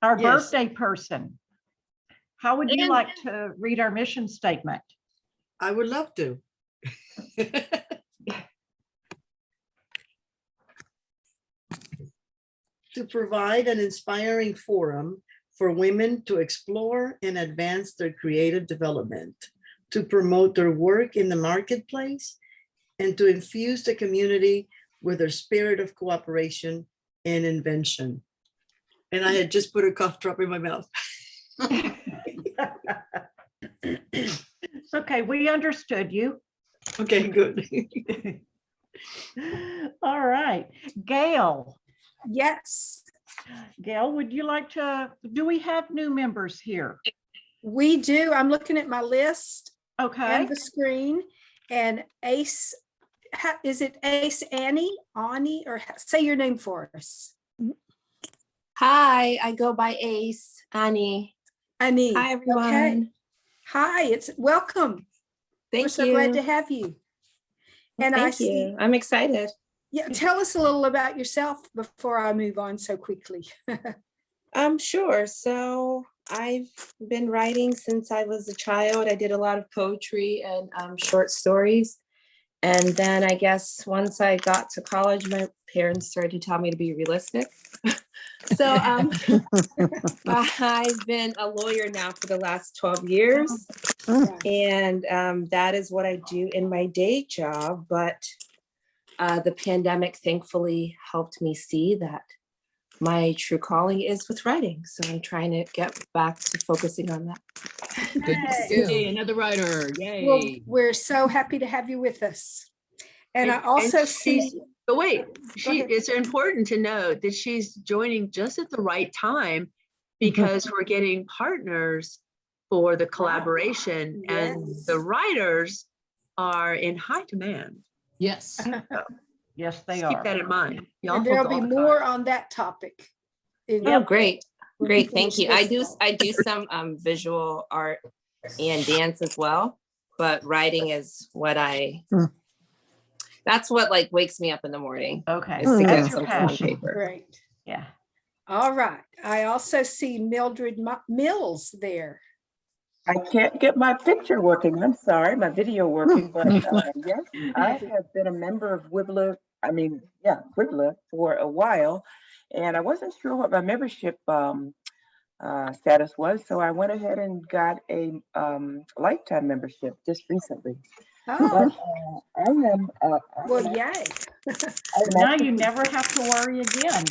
our Yes. birthday person. How would you And- like to read our mission statement? I would love to. To provide an inspiring forum for women to explore and advance their creative development, to promote their work in the marketplace, and to infuse the community with their spirit of cooperation and invention. And I had just put a cough drop in my mouth. It's okay, we understood you. Okay, good. All right, Gail. Yes, Gail, would you like to, do we have new members here? we do. I'm looking at my list Okay, and the screen, and Ace, is it Ace Annie, or say your name for us? Hi, I go by Ace, Annie. Annie. Hi, everyone. Okay. Hi, it's welcome. We're Thank so you. glad to have you. And I Thank see, you. I'm excited. yeah, tell us a little about yourself before I move on so quickly. Sure. So I've been writing since I was a child. I did a lot of poetry and short stories. And then I guess once I got to college, my parents started to tell me to be realistic. So I've been a lawyer now for the last 12 years. And that is what I do in my day job. But the pandemic thankfully helped me see that my true calling is with writing. So I'm trying to get back to focusing on that. Good to Yay. see. Yay, another writer. Well, Yay. we're so happy to have you with us. And I also see, But wait, Go ahead. it's important to note that she's joining just at the right time because we're getting partners for the collaboration and Yes. the writers are in high demand. Yes. yes, they Just keep that are. in mind. Y'all and there'll hold be on. more on that topic. in- Oh, great. when Great, we thank you. finish this I do some visual art and dance as well, but writing is what that's what like wakes me up in the morning. Okay, Is to that's get your something on passion. paper. Great. Yeah. All right. I also see Mildred Mills there. I can't get my picture working. I'm sorry, my video working, but yes, I have been a member of Wibbler, Wibbler for a while. And I wasn't sure what my membership status was, so I went ahead and got a lifetime membership just recently. Oh, But I am. well, yay. Now you never have to worry again.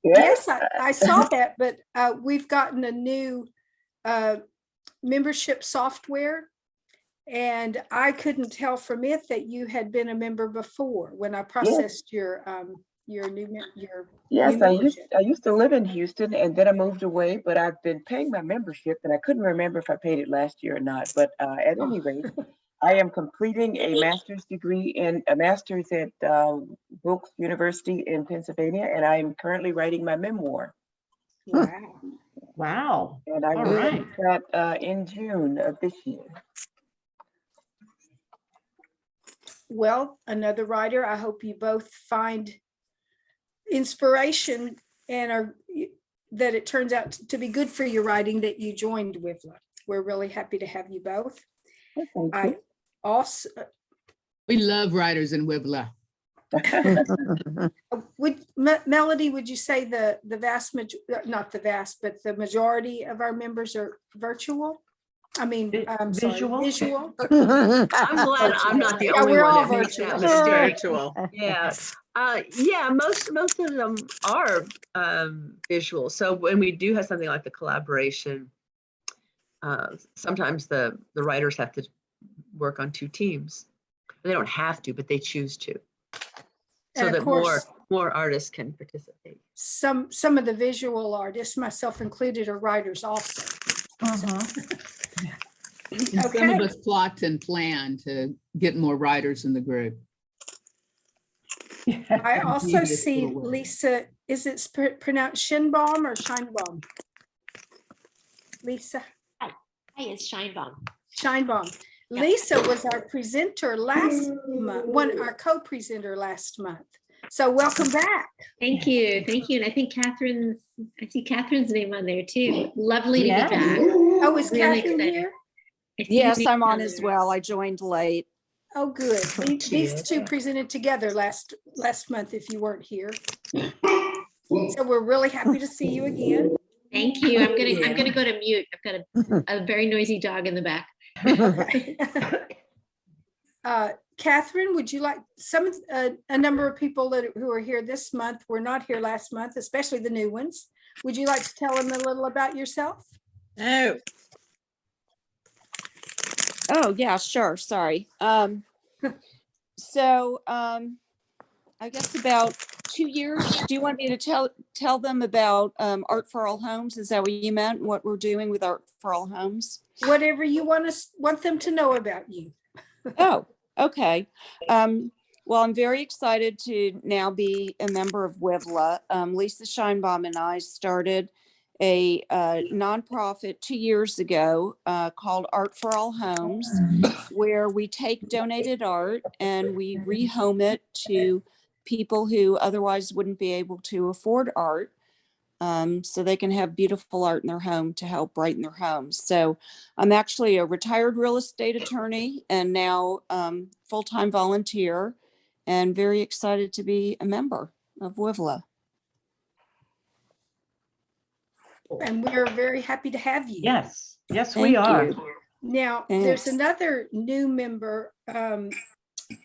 Yes, I saw that, but we've gotten a new membership software. And I couldn't tell from it that you had been a member before when I processed your new Yes, membership. I used to live in Houston and then I moved away, but I've been paying my membership and I couldn't remember if I paid it last year or not. But at any rate, I am completing a master's at Wilkes University in Pennsylvania, and I am currently writing my memoir. Wow. Wow. And I All released that in June of this year. Well, another writer, I hope you both find inspiration and that it turns out to be good for your writing that you joined Wibbler. We're really happy to have you both. Well, thank I you. also, We love writers in Wibbler. Melody, would you say the vast not the vast, but the majority of our members are virtual? I mean, I'm sorry, Visual? visual. I'm glad I'm not the Yeah, only we're one all that makes that virtual. mistake. Yeah, yeah. Most of them are visual. So when we do have something like the collaboration, sometimes the writers have to work on two teams. They don't have to, but they choose to, so And of that course, more artists can participate. some of the visual artists, myself included, are writers also. And some Okay. of us plot and plan to get more writers in the group. I also Devious see little way. Lisa, is it pronounced Shinbaum or Scheinbaum? Lisa Hi, it's Shinebaum. Scheinbaum. Yeah. Lisa was our presenter last month, our co-presenter last month. So welcome back. Thank you. Thank you. And I think I see Catherine's name on there too. Lovely to Yes. be back. Oh, is Really Catherine excited. here? I see your Yes, name I'm on there. as well. I joined late. Oh, good. These two presented together last month if you weren't here. So we're really happy to see you again. Thank you. I'm gonna go to mute. I've got a very noisy dog in the back. Catherine, would you like a number of people who are here this month were not here last month, especially the new ones. Would you like to tell them a little about yourself? Oh. Oh, yeah, sure. Sorry. So I guess about 2 years. Do you want me to tell them about Art for All Homes? Is that what you meant? What we're doing with Art for All Homes? Whatever you want them to know about you. Oh, okay. Well, I'm very excited to now be a member of WIVLA. Lisa Scheinbaum and I started a nonprofit 2 years ago called Art for All Homes, where we take donated art and we rehome it to people who otherwise wouldn't be able to afford art, so they can have beautiful art in their home to help brighten their homes. So I'm actually a retired real estate attorney and now full-time volunteer, and very excited to be a member of WIVLA. And we're very happy to have you. Yes, yes, Thank we are. you. Now, there's Thanks. another new member,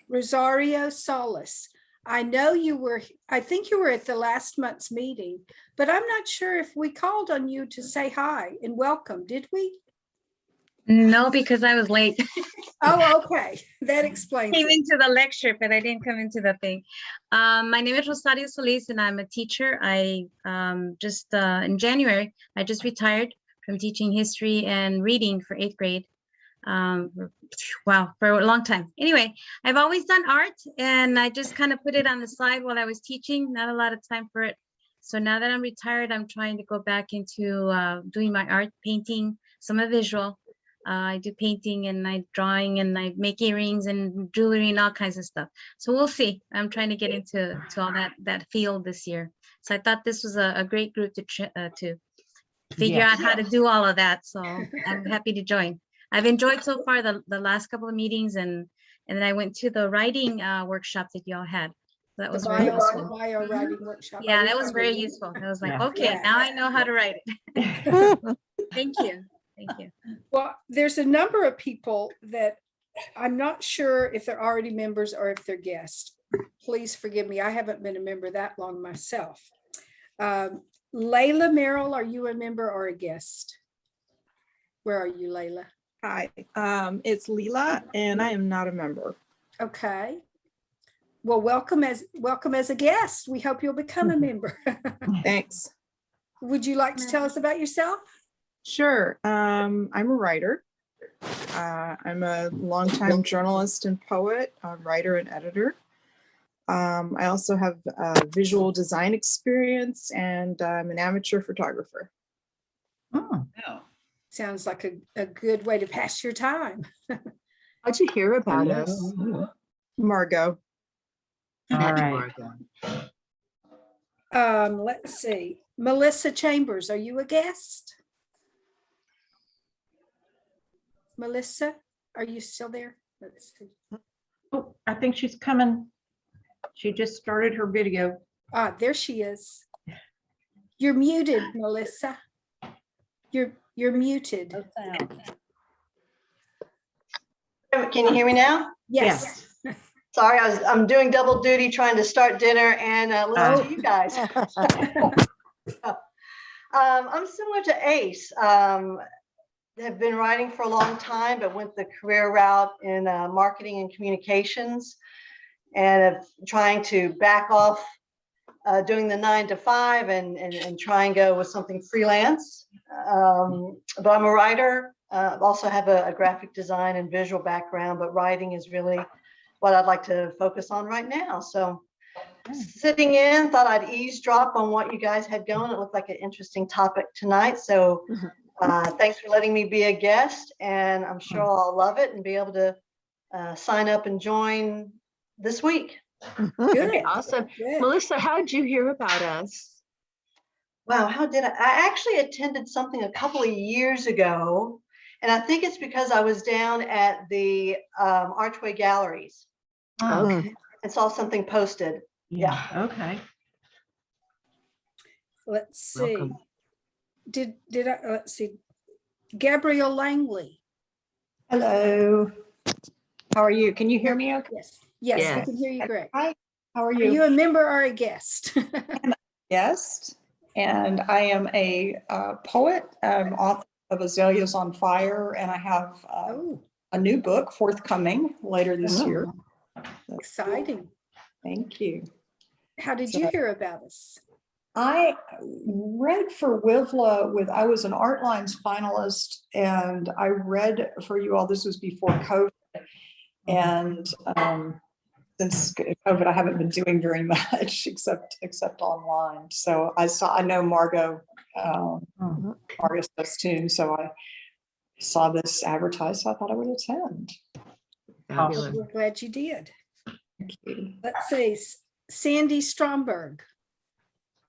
Rosario Solis. I know I think you were at the last month's meeting, but I'm not sure if we called on you to say hi and welcome, did we? No, because I was late. Oh, okay. That explains Came it. into the lecture, but I didn't come into the thing. My name is Rosario Solis and I'm a teacher. I just in January, I just retired from teaching history and reading for 8th grade. Wow, for a long time. Anyway, I've always done art and I just kind of put it on the side while I was teaching, not a lot of time for it. So now that I'm retired, I'm trying to go back into doing my art, painting, some of visual. I do painting and I drawing and I make earrings and jewelry and all kinds of stuff. So we'll see. I'm trying to get into all that field this year. So I thought this was a great group to figure out how to do all of that. So I'm happy to join. I've enjoyed so far the last couple of meetings and then I went to the writing workshop that y'all had. That was very useful. Bio writing workshop. Yeah, that was very useful. I was like, Yeah. okay, Yeah. now I know how to write it. Thank you. Thank you. Well, there's a number of people that I'm not sure if they're already members or if they're guests. Please forgive me. I haven't been a member that long myself. Layla Merrill, are you a member or a guest? Where are you, Layla? Hi, it's Leela, and I am not a member. Okay. Well, welcome as a guest. We hope you'll become a member. Thanks. Would you like to tell us about yourself? Sure. I'm a writer. I'm a longtime journalist and poet, a writer and editor. I also have visual design experience, and I'm an amateur photographer. Oh, Sounds like a good way to pass your time. How'd you hear about us? Margot. all right. Let's see. Melissa Chambers, are you a guest? Melissa, are you still there? Let's see. Oh, I think she's coming. She just started her video. Ah, there she is. You're muted, Melissa. You're muted. Can you hear me now? Yes. Sorry, I'm doing double duty trying to start dinner and listen to you guys. I'm similar to Ace. Have been writing for a long time, but went the career route in marketing and communications, and of trying to back off doing the 9-to-5 and try and go with something freelance. But I'm a writer. Also have a graphic design and visual background, but writing is really what I'd like to focus on right now. So sitting in, thought I'd eavesdrop on what you guys had going. It looked like an interesting topic tonight. So thanks for letting me be a guest, and I'm sure I'll love it and be able to sign up and join this week. Okay, Good. awesome. Good. Melissa, how did you hear about us? Wow, how did I actually attended something a couple of years ago, and I think it's because I was down at the Archway Galleries Okay. and saw something posted. Yeah. Okay. Let's see. Welcome. Did I, let's see. Gabrielle Langley. Hello. How are you? Can you hear me okay? Yes. Yes, we Yes. can hear you great. Hi, how are Are you? you a member or a guest? Yes, and I am a poet, author of Azaleas on Fire, and I have Oh, a new book forthcoming later this year. exciting. Thank you. How did you hear about us? I read for WIVLA I was an Art Lines finalist, and I read for you all, this was before COVID. And since COVID, I haven't been doing very much except online. So I know Margot, Margot does too. So I saw this advertised, so I thought I would attend. Fabulous. We're glad you did. Thank you. Let's see, Sandy Stromberg.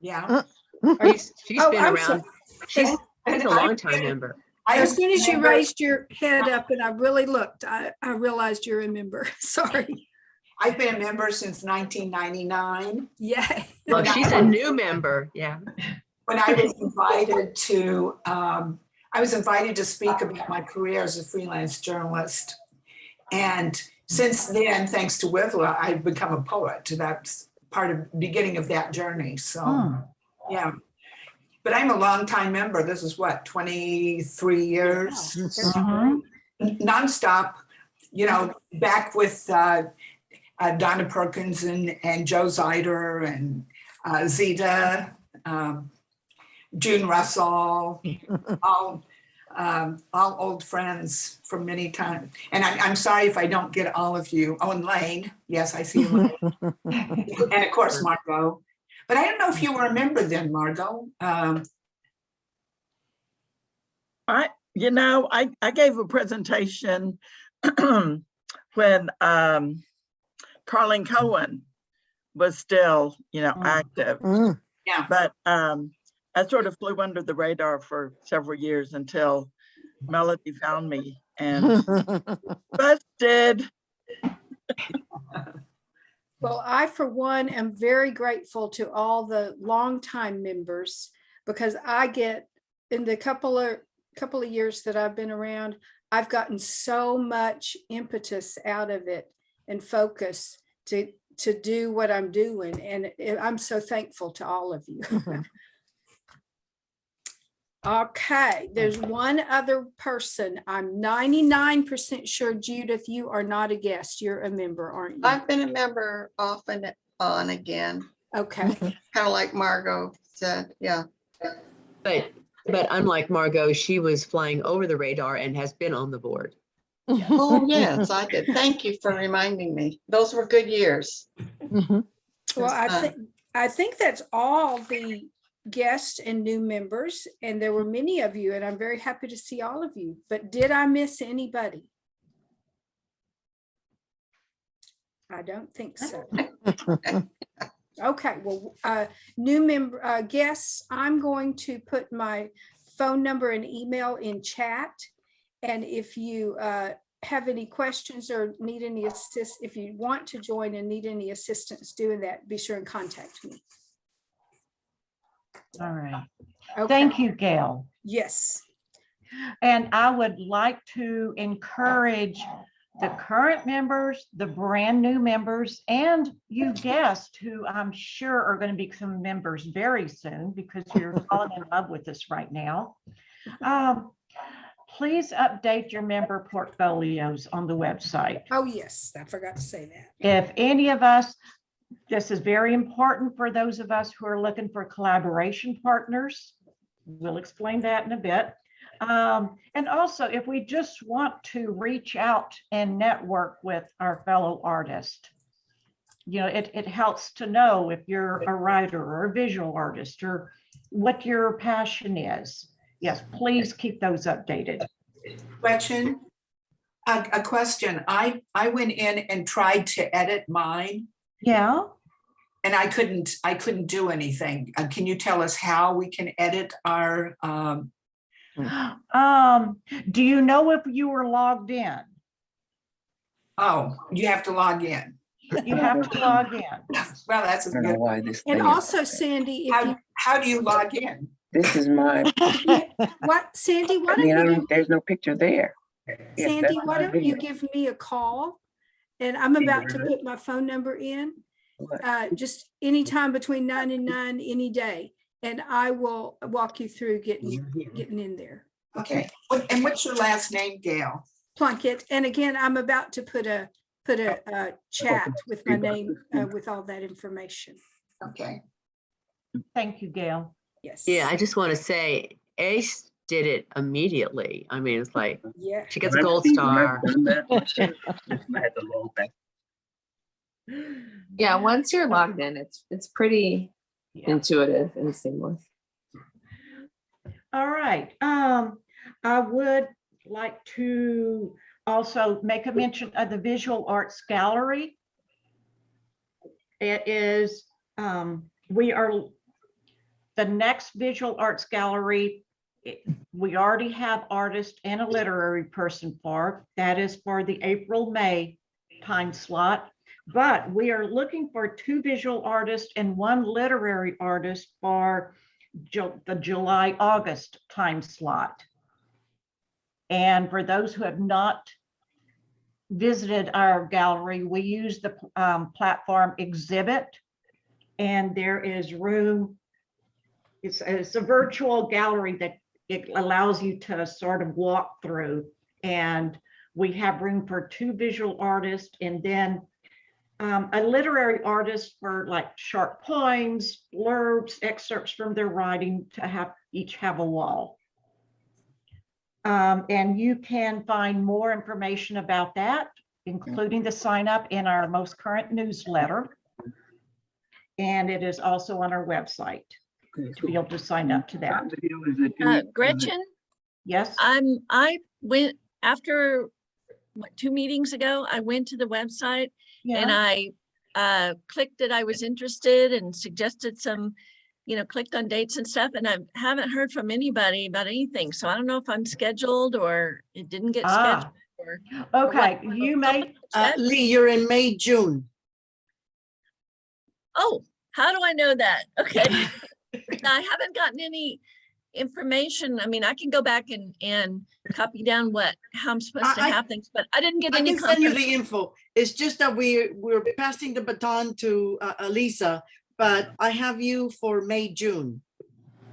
Yeah. She's Oh, been I'm around. sorry. She's a longtime member. As soon as you raised your head up and I really looked, I realized you're a member. Sorry. I've been a member since 1999. Yeah. Oh, she's a new member. Yeah. When I was invited to speak about my career as a freelance journalist. And since then, thanks to WIVLA, I've become a poet. That's part of the beginning of that journey. So, yeah. But I'm a longtime member. This is what, 23 years? Nonstop, back with Donna Perkins and Joe Zeider and Zita, June Russell, all old friends from many times. And I'm sorry if I don't get all of you. Oh, and Lane. Yes, I see Lane. And of course, Margot. But I don't know if you were a member then, Margot. I gave a presentation when Carlin Cohen was still, active. Yeah. But I sort of flew under the radar for several years until Melody found me and busted. Well, I, for one, am very grateful to all the longtime members because I get, in the couple of years that I've been around, I've gotten so much impetus out of it and focus to do what I'm doing. And I'm so thankful to all of you. Okay, there's one other person. I'm 99% sure, Judith, you are not a guest. You're a member, aren't you? I've been a member off and on again. Okay. Kind of like Margot said, yeah. But unlike Margot, she was flying over the radar and has been on the board. Oh, yes, I did. Thank you for reminding me. Those were good years. Well, I think that's all the guests and new members, and there were many of you, and I'm very happy to see all of you. But did I miss anybody? I don't think so. Okay, well, new member guests, I'm going to put my phone number and email in chat. And if you have any questions or need any if you want to join and need any assistance doing that, be sure and contact me. All right. Okay. Thank you, Gail. Yes. And I would like to encourage the current members, the brand new members, and you guests who I'm sure are going to become members very soon because you're falling in love with us right now. Please update your member portfolios on the website. Oh, yes, I forgot to say that. If any of us, this is very important for those of us who are looking for collaboration partners. We'll explain that in a bit. And also, if we just want to reach out and network with our fellow artists, it helps to know if you're a writer or a visual artist or what your passion is. Yes, please keep those updated. A question. I went in and tried to edit mine, Yeah. And I couldn't do anything. Can you tell us how we can edit our, Do you know if you were logged in? oh, you have to log in. You have to log in. Well, that's a I don't know good. why this And thing is- also, Sandy, if you, How do you log in? This is my, what, Sandy, why I mean, don't you, there's no picture there. Yes, Sandy, that's why my don't you video. give me a call? And I'm about to put my phone number in, What? just anytime between 9 and 9, any day. And I will walk you through getting in there. Okay, and what's your last name, Gail? Plunkett. And again, I'm about to put a chat with my name, with all that information. Okay. Thank you, Gail. Yes. Yeah, I just want to say Ace did it immediately. I mean, it's like, Yeah. she gets a gold star. Yeah, once you're logged in, it's pretty intuitive and seamless. All right. I would like to also make a mention of the Visual Arts Gallery. It is, we are, the next Visual Arts Gallery, we already have artist and a literary person for. That is for the April-May time slot. But we are looking for 2 visual artists and 1 literary artist for the July-August time slot. And for those who have not visited our gallery, we use the platform Exhibit, and there is room. It's a virtual gallery that it allows you to sort of walk through, and we have room for 2 visual artists and then a literary artist for like short poems, blurbs, excerpts from their writing to have each have a wall. And you can find more information about that, including the sign up in our most current newsletter. And it is also on our website to be able to sign up to that. Gretchen? Yes. I went after 2 meetings ago, I went to the website and I clicked that I was interested and suggested some, clicked on dates and stuff, and I haven't heard from anybody about anything. So I don't know if I'm scheduled or it didn't get scheduled. Okay, you may. Lee, you're in May, June. Oh, how do I know that? Okay. I haven't gotten any information. I mean, I can go back and copy down how I'm supposed to have things, but I didn't get any. I can send you the info. It's just that we're passing the baton to Lisa, but I have you for May, June.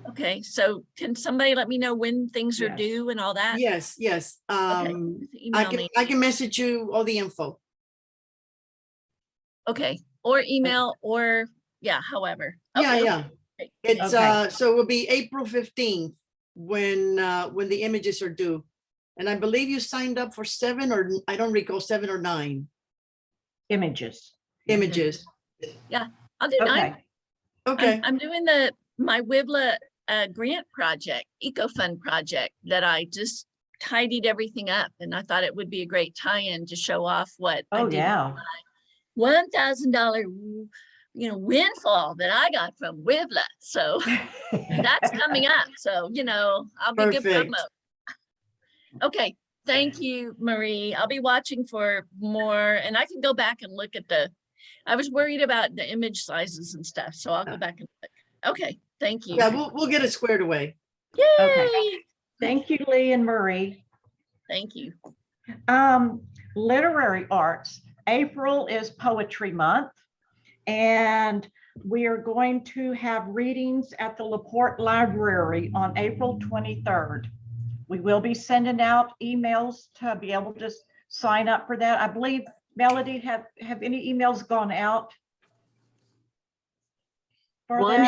Okay, so can somebody let me know when things are due and all that? Yes. Okay, email me. I can message you all the info. Okay, or email or however. Okay. Yeah. Okay. It's so it will be April 15th when the images are due. And I believe you signed up for 7 or I don't recall 7 or 9 images. Yeah, I'll do 9. Okay. I'm doing my WIBLA grant project, eco-fund project that I just tidied everything up, and I thought it would be a great tie-in to show off what I did. $1,000 windfall that I got from WIBLA. So that's coming up. So, I'll be good promo. Okay. Thank you, Marie. I'll be watching for more, and I can go back and look at I was worried about the image sizes and stuff. So I'll go back and look. Okay. Thank you. Yeah, we'll get it squared away. Yay! Okay. Thank you, Lee and Marie. Thank you. Literary arts. April is Poetry Month, and we are going to have readings at the LaPorte Library on April 23rd. We will be sending out emails to be able to sign up for that. I believe, Melody, have any emails gone out? One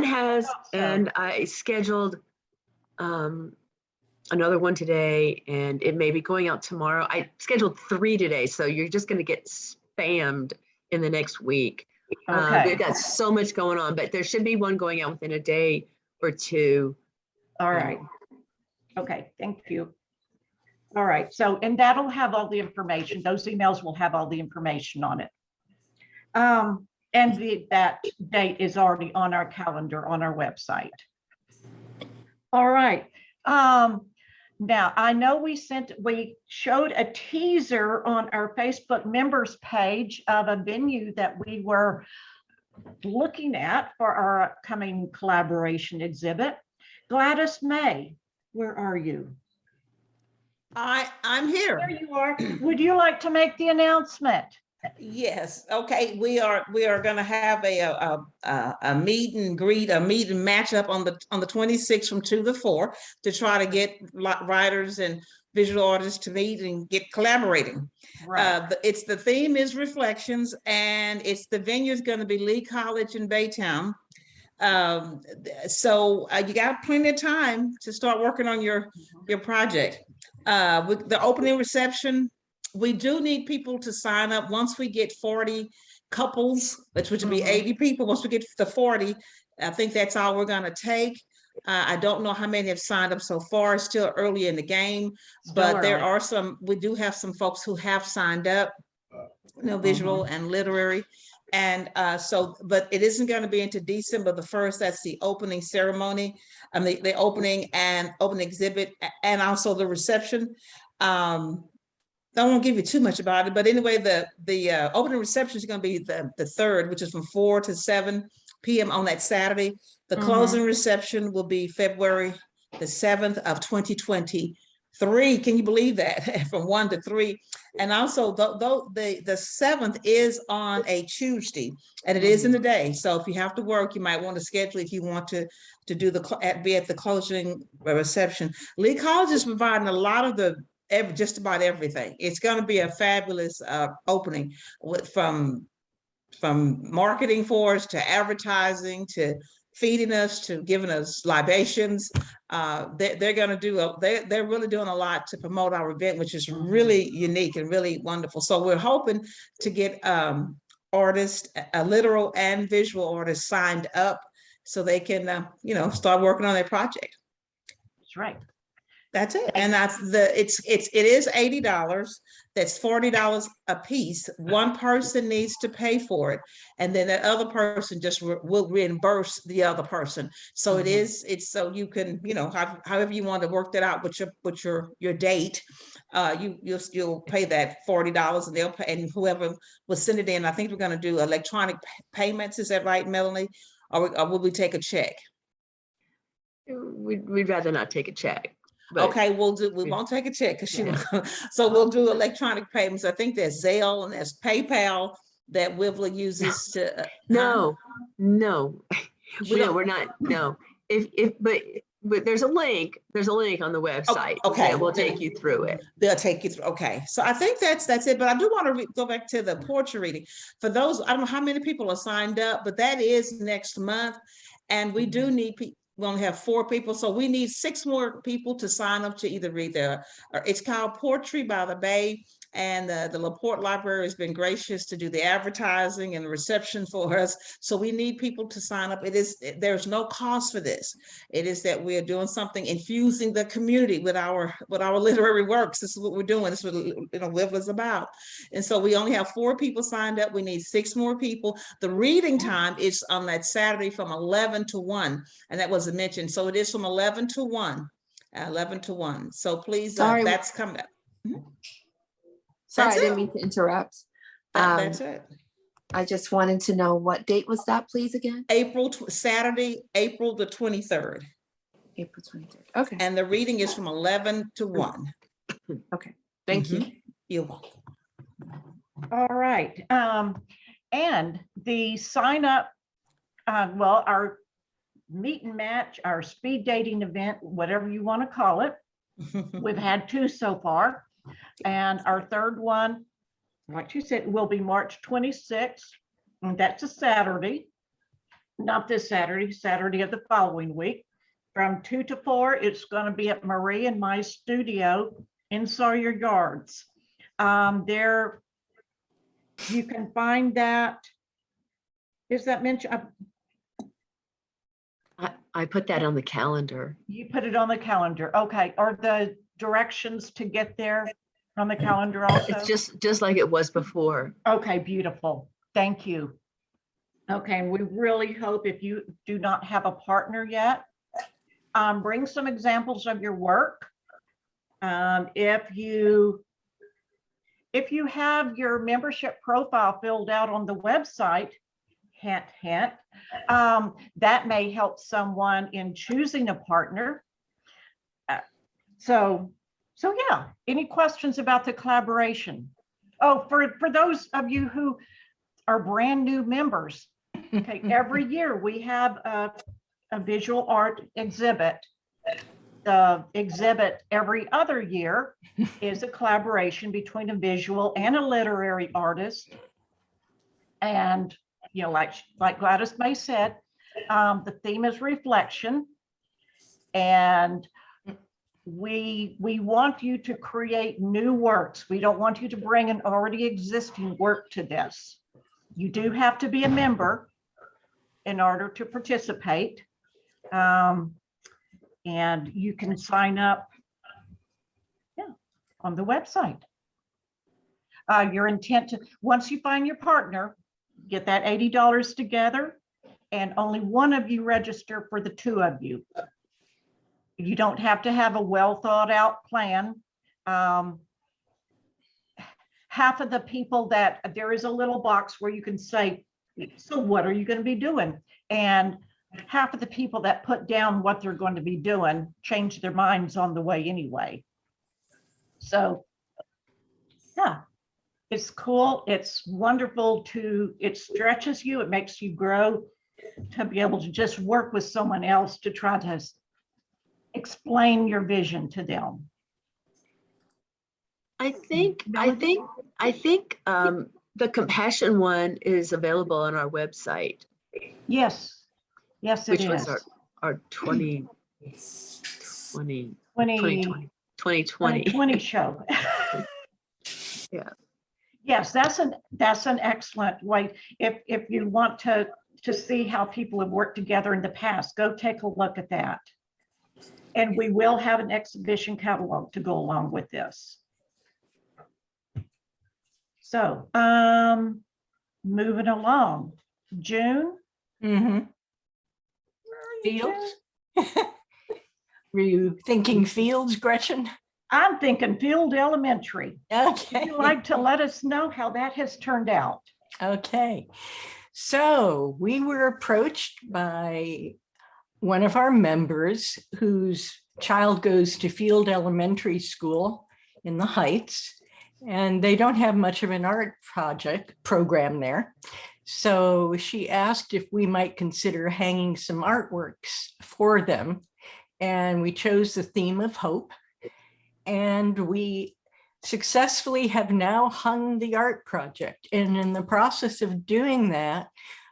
has, and I scheduled another one today, and it may be going out tomorrow. I scheduled 3 today, so you're just going to get spammed in the next week. We've got so much going on, but there should be one going out within a day or 2. All right. Okay, thank you. All right, so, and that'll have all the information. Those emails will have all the information on it. And that date is already on our calendar on our website. All right. Now I know we showed a teaser on our Facebook members page of a venue that we were looking at for our upcoming collaboration exhibit. Gladys May, where are you? I'm here. There you are. Would you like to make the announcement? Yes. Okay. We are going to have a meet and greet, a meet and match up on the 26th from 2 to 4 to try to get writers and visual artists to meet and get collaborating. Right. The theme is reflections, and the venue is going to be Lee College in Baytown. So you got plenty of time to start working on your project. With the opening reception, we do need people to sign up. Once we get 40 couples, which would be 80 people, once we get to 40, I think that's all we're going to take. I don't know how many have signed up so far. It's still early in the game, but there are we do have some folks who have signed up, visual and literary. And but it isn't going to be into December the 1st. That's the opening ceremony, the opening exhibit, and also the reception. I won't give you too much about it, but anyway, the opening reception is going to be the 3rd, which is from 4 to 7 p.m. on that Saturday. The closing reception will be February the 7th of 2023. Can you believe that? From 1 to 3. And also, the 7th is on a Tuesday, and it is in the day. So if you have to work, you might want to schedule if you want to do be at the closing reception. Lee College is providing a lot of just about everything. It's going to be a fabulous opening from marketing for us to advertising to feeding us to giving us libations. They're going to do they're really doing a lot to promote our event, which is really unique and really wonderful. So we're hoping to get artists, literal and visual artists signed up so they can start working on their project. That's right. That's it. And it is $80. That's $40 a piece. One person needs to pay for it, and then that other person just will reimburse the other person. So it's so you can, however you want to work that out with your date, you'll pay that $40, and they'll pay, and whoever will send it in. I think we're going to do electronic payments. Is that right, Melanie? Or will we take a check? We'd rather not take a check. But okay, we won't take a check because so we'll do electronic payments. I think there's Zelle and there's PayPal that Wemple uses to. No, we're not. No, but there's a link. There's a link on the website. Okay, that will take you through it. They'll take you through. Okay, so I think that's it. But I do want to go back to the poetry reading. For those, I don't know how many people are signed up, but that is next month, and we do need people. We only have 4 people, so we need 6 more people to sign up to either read it's called Poetry by the Bay, and the LaPorte Library has been gracious to do the advertising and the reception for us. So we need people to sign up. There's no cost for this. It is that we are doing something, infusing the community with our literary works. This is what we're doing. This is what Wemple is about. And so we only have 4 people signed up. We need 6 more people. The reading time is on that Saturday from 11 to 1, and that wasn't mentioned. So it is from 11 to 1. 11 to 1. So please, that's coming up. Sorry, I didn't mean to interrupt. That's it. I just wanted to know what date was that, please, again? Saturday, April the 23rd. April 23rd. Okay. And the reading is from 11 to 1. Okay. Thank you. You're welcome. All right. And the sign up, our meet and match, our speed dating event, whatever you want to call it. We've had 2 so far. And our 3rd one, like you said, will be March 26th. And that's a Saturday, not this Saturday, Saturday of the following week. From 2 to 4, it's going to be at Marie and my studio in Sawyer Yards. There, you can find that. Is that mentioned? I put that on the calendar. You put it on the calendar. Okay. Are the directions to get there on the calendar also? It's just like it was before. Okay, beautiful. Thank you. Okay, and we really hope if you do not have a partner yet, bring some examples of your work. If you have your membership profile filled out on the website, hint, hint, that may help someone in choosing a partner. So yeah, any questions about the collaboration? Oh, for those of you who are brand new members, okay, every year we have a visual art exhibit. The exhibit every other year is a collaboration between a visual and a literary artist. And, you know, like Gladys May said, the theme is reflection. And we want you to create new works. We don't want you to bring an already existing work to this. You do have to be a member in order to participate. And you can sign up on the website. Your intent to, once you find your partner, get that $80 together, and only one of you register for the two of you. You don't have to have a well thought out plan. Half of the people that, there is a little box where you can say, so what are you going to be doing? And half of the people that put down what they're going to be doing change their minds on the way anyway. So yeah, it's cool. It's wonderful it stretches you. It makes you grow to be able to just work with someone else to try to explain your vision to them. I think the compassion one is available on our website. Yes, yes, it which is. was our 2020 show. Yeah. Yes, that's an excellent way. If you want to see how people have worked together in the past, go take a look at that. And we will have an exhibition catalog to go along with this. So, moving along, June. Fields? Were you thinking Fields, Gretchen? I'm thinking Field Elementary. Okay. Would you like to let us know how that has turned out? Okay. So we were approached by one of our members whose child goes to Field Elementary School in the Heights, and they don't have much of an art program there. So she asked if we might consider hanging some artworks for them. And we chose the theme of hope. And we successfully have now hung the art project. And in the process of doing that,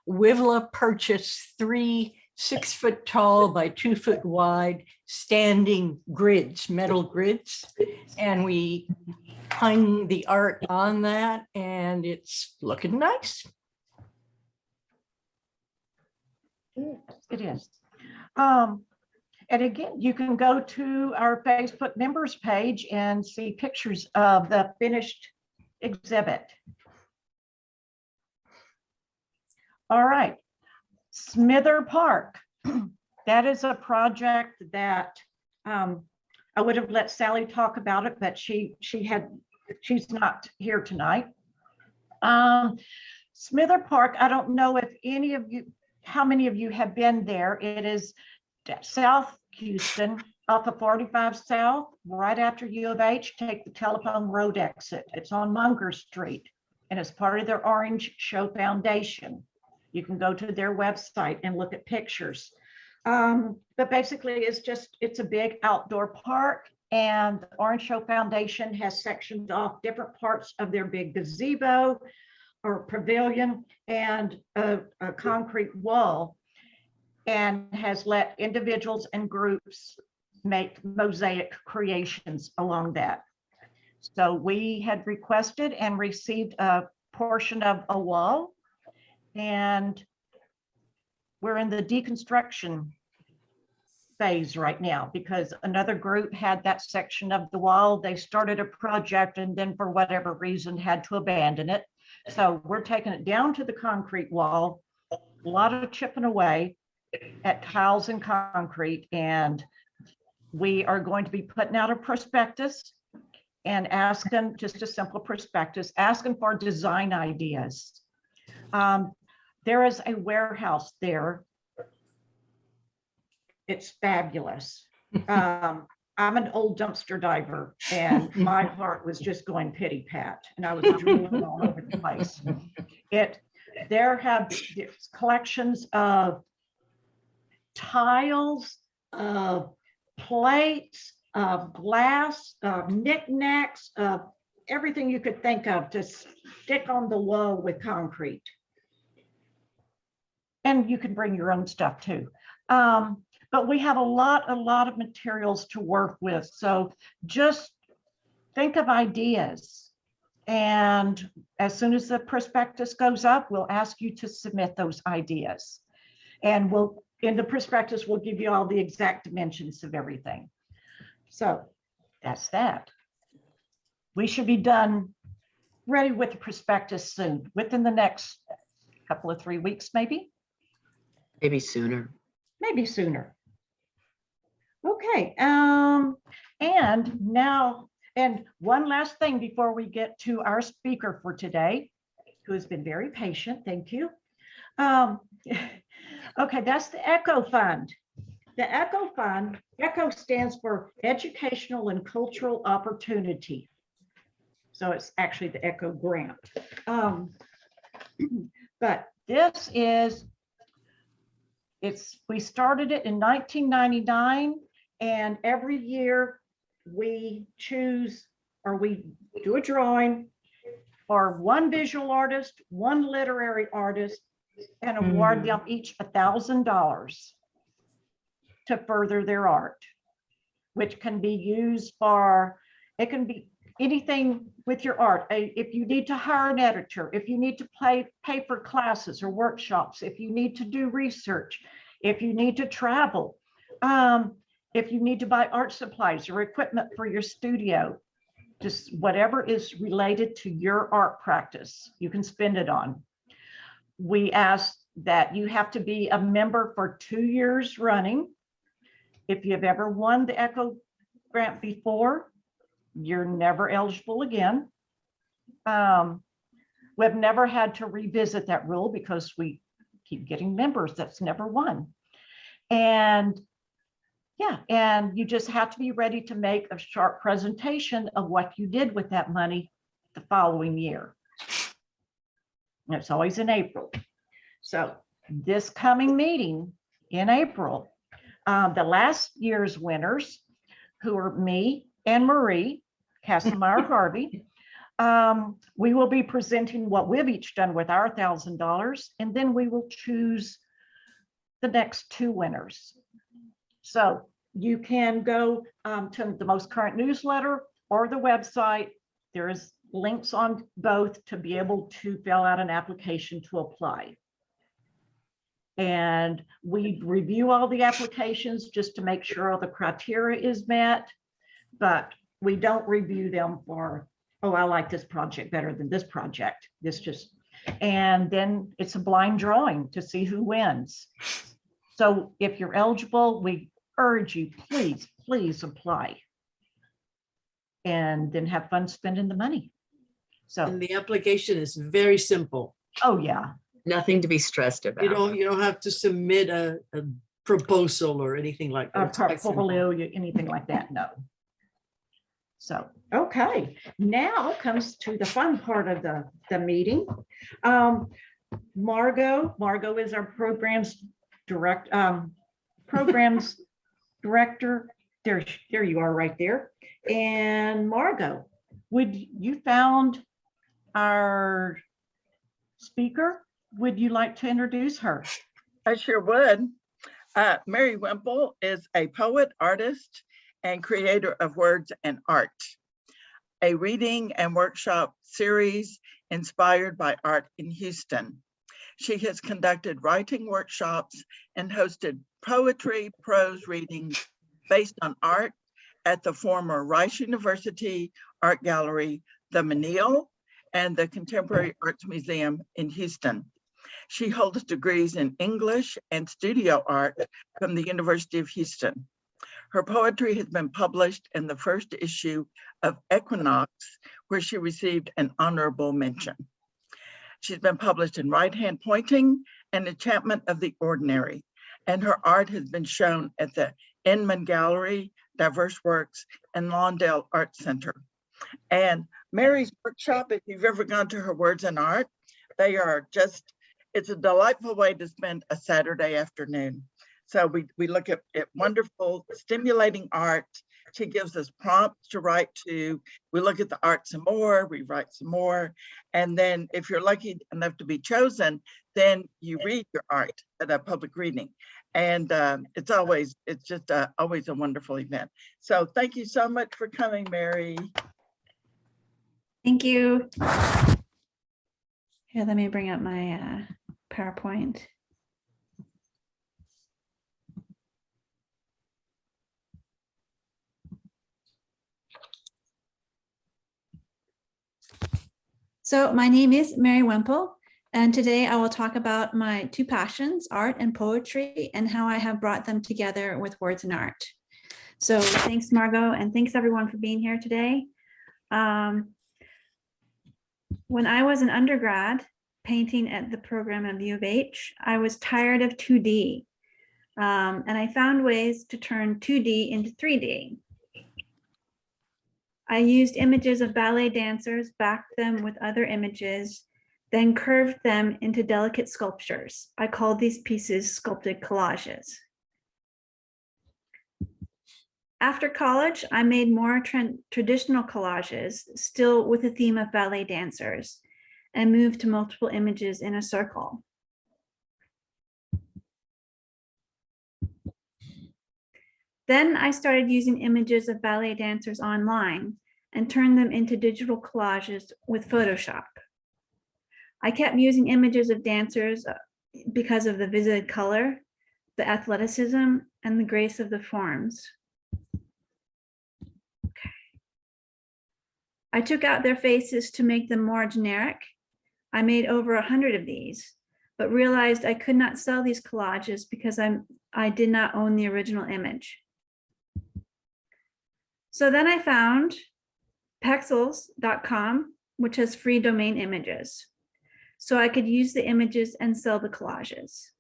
WIVLA purchased 3 6-foot tall by 2-foot wide standing grids, metal grids. And we hung the art on that, and it's looking nice. It is. And again, you can go to our Facebook members page and see pictures of the finished exhibit. All right, Smither Park. That is a project that I would have let Sally talk about it, but she's not here tonight. Smither Park, I don't know if any of you, how many of you have been there. It is South Houston, off of 45 South, right after U of H, take the Telephone Road exit. It's on Munger Street, and it's part of their Orange Show Foundation. You can go to their website and look at pictures. But basically, it's a big outdoor park, and the Orange Show Foundation has sectioned off different parts of their big gazebo or pavilion and a concrete wall, and has let individuals and groups make mosaic creations along that. So we had requested and received a portion of a wall, and we're in the deconstruction phase right now because another group had that section of the wall. They started a project and then for whatever reason had to abandon it. So we're taking it down to the concrete wall, a lot of chipping away at tiles and concrete. And we are going to be putting out a prospectus and asking, just a simple prospectus, asking for design ideas. There is a warehouse there. It's fabulous. I'm an old dumpster diver and my heart was just going pitty pat and I was drooling all over the place. There have collections of tiles, of plates, of glass, of knickknacks, of everything you could think of to stick on the wall with concrete. And you can bring your own stuff too. But we have a lot of materials to work with. So just think of ideas. And as soon as the prospectus goes up, we'll ask you to submit those ideas. And in the prospectus, we'll give you all the exact dimensions of everything. So that's that. We should be done, ready with the prospectus soon, within the next couple of 3 weeks, maybe. Maybe sooner. Maybe sooner. Okay, and one last thing before we get to our speaker for today, who has been very patient, thank you. Okay, that's the ECHO Fund. The ECHO Fund, ECHO stands for Educational and Cultural Opportunity. So it's actually the ECHO grant. But this is, we started it in 1999, and every year we choose, or we do a drawing for one visual artist, one literary artist, and award them each $1,000 to further their art, which can be used for, it can be anything with your art. If you need to hire an editor, if you need to pay for classes or workshops, if you need to do research, if you need to travel, if you need to buy art supplies or equipment for your studio, just whatever is related to your art practice, you can spend it on. We ask that you have to be a member for 2 years running. If you've ever won the ECHO grant before, you're never eligible again. We've never had to revisit that rule because we keep getting members that's never won. And yeah, and you just have to be ready to make a sharp presentation of what you did with that money the following year. And it's always in April. So this coming meeting in April, the last year's winners, who are me and Marie Castlemeyer Harvey, we will be presenting what we've each done with our $1,000, and then we will choose the next 2 winners. So you can go to the most current newsletter or the website. There's links on both to be able to fill out an application to apply. And we review all the applications just to make sure all the criteria is met, but we don't review them for, oh, I like this project better than this project. And then it's a blind drawing to see who wins. So if you're eligible, we urge you, please apply. And then have fun spending the money. So and the application is very simple. Oh yeah. Nothing to be stressed about. You don't have to submit a proposal or anything like that. A portfolio, anything like that, no. So, okay, now comes to the fun part of the meeting. Margot is our programs director. There you are right there. And Margot, you found our speaker? Would you like to introduce her? I sure would. Mary Wemple is a poet, artist, and creator of words and art. A reading and workshop series inspired by art in Houston. She has conducted writing workshops and hosted poetry, prose readings based on art at the former Rice University Art Gallery, the Menil, and the Contemporary Arts Museum in Houston. She holds degrees in English and studio art from the University of Houston. Her poetry has been published in the first issue of Equinox, where she received an honorable mention. She's been published in Hand Pointing and Enchantment of the Ordinary, and her art has been shown at the Inman Gallery, DiverseWorks, and Lawndale Art Center. And Mary's workshop, if you've ever gone to her Words and Art, they are just, it's a delightful way to spend a Saturday afternoon. So we look at wonderful, stimulating art. She gives us prompts to write to. We look at the art some more, we write some more. And then if you're lucky enough to be chosen, then you read your art at a public reading. And it's just always a wonderful event. So thank you so much for coming, Mary. Thank you. Here, let me bring up my PowerPoint. So my name is Mary Wemple, and today I will talk about my two passions, art and poetry, and how I have brought them together with words and art. So thanks, Margot, and thanks everyone for being here today. When I was an undergrad painting at the program of U of H, I was tired of 2D, and I found ways to turn 2D into 3D. I used images of ballet dancers, backed them with other images, then curved them into delicate sculptures. I called these pieces sculpted collages. After college, I made more traditional collages, still with the theme of ballet dancers, and moved to multiple images in a circle. Then I started using images of ballet dancers online and turned them into digital collages with Photoshop. I kept using images of dancers because of the vivid color, the athleticism, and the grace of the forms. Okay. I took out their faces to make them more generic. I made over 100 of these, but realized I could not sell these collages because I did not own the original image. So then I found Pexels.com, which has free domain images, so I could use the images and sell the collages.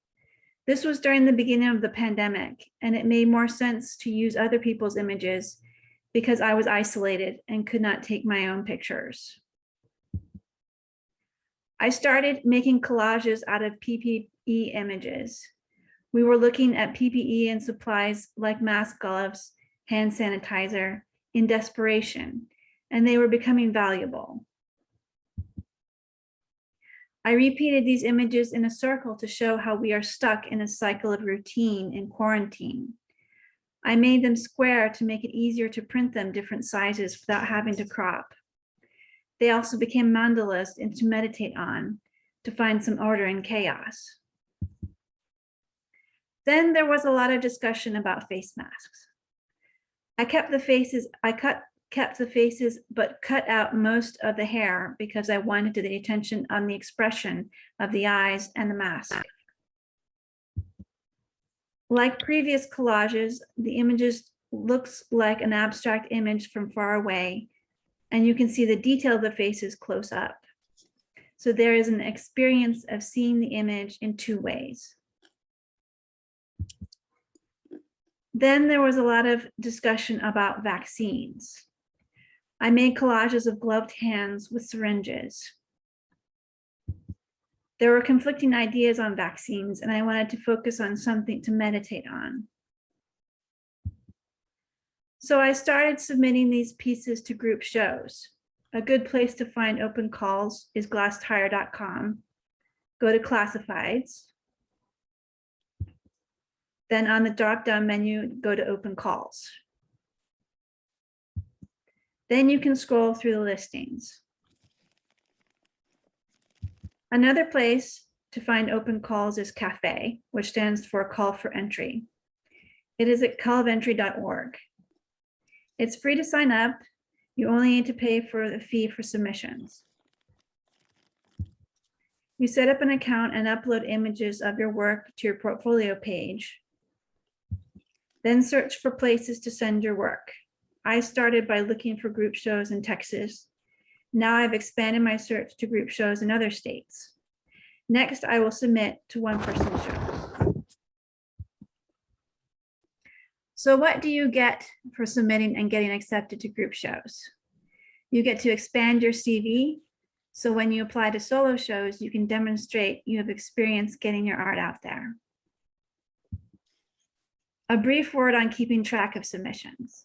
This was during the beginning of the pandemic, and it made more sense to use other people's images because I was isolated and could not take my own pictures. I started making collages out of PPE images. We were looking at PPE and supplies like mask, gloves, hand sanitizer in desperation, and they were becoming valuable. I repeated these images in a circle to show how we are stuck in a cycle of routine in quarantine. I made them square to make it easier to print them different sizes without having to crop. They also became mandalas and to meditate on, to find some order in chaos. Then there was a lot of discussion about face masks. I kept the faces, but cut out most of the hair because I wanted the attention on the expression of the eyes and the mask. Like previous collages, the images looks like an abstract image from far away, and you can see the detail of the faces close up. So there is an experience of seeing the image in two ways. Then there was a lot of discussion about vaccines. I made collages of gloved hands with syringes. There were conflicting ideas on vaccines, and I wanted to focus on something to meditate on. So I started submitting these pieces to group shows. A good place to find open calls is glasstire.com. Go to classifieds. Then on the drop-down menu, go to open calls. Then you can scroll through the listings. Another place to find open calls is CAFE, which stands for Call for Entry. It is at callofentry.org. It's free to sign up. You only need to pay for the fee for submissions. You set up an account and upload images of your work to your portfolio page. Then search for places to send your work. I started by looking for group shows in Texas. Now I've expanded my search to group shows in other states. Next, I will submit to one-person shows. So what do you get for submitting and getting accepted to group shows? You get to expand your CV. So when you apply to solo shows, you can demonstrate you have experience getting your art out there. A brief word on keeping track of submissions.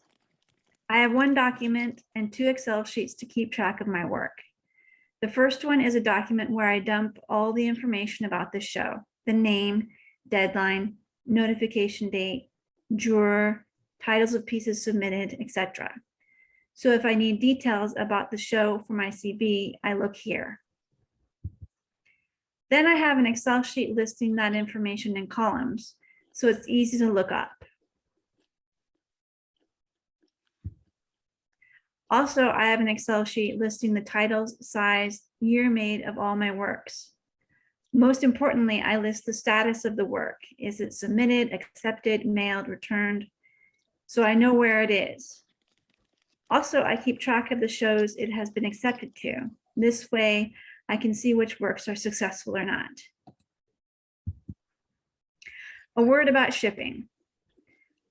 I have one document and 2 Excel sheets to keep track of my work. The first one is a document where I dump all the information about the show, the name, deadline, notification date, juror, titles of pieces submitted, etc. So if I need details about the show for my CV, I look here. Then I have an Excel sheet listing that information in columns, so it's easy to look up. Also, I have an Excel sheet listing the titles, size, year made of all my works. Most importantly, I list the status of the work. Is it submitted, accepted, mailed, returned? So I know where it is. Also, I keep track of the shows it has been accepted to. This way, I can see which works are successful or not. A word about shipping.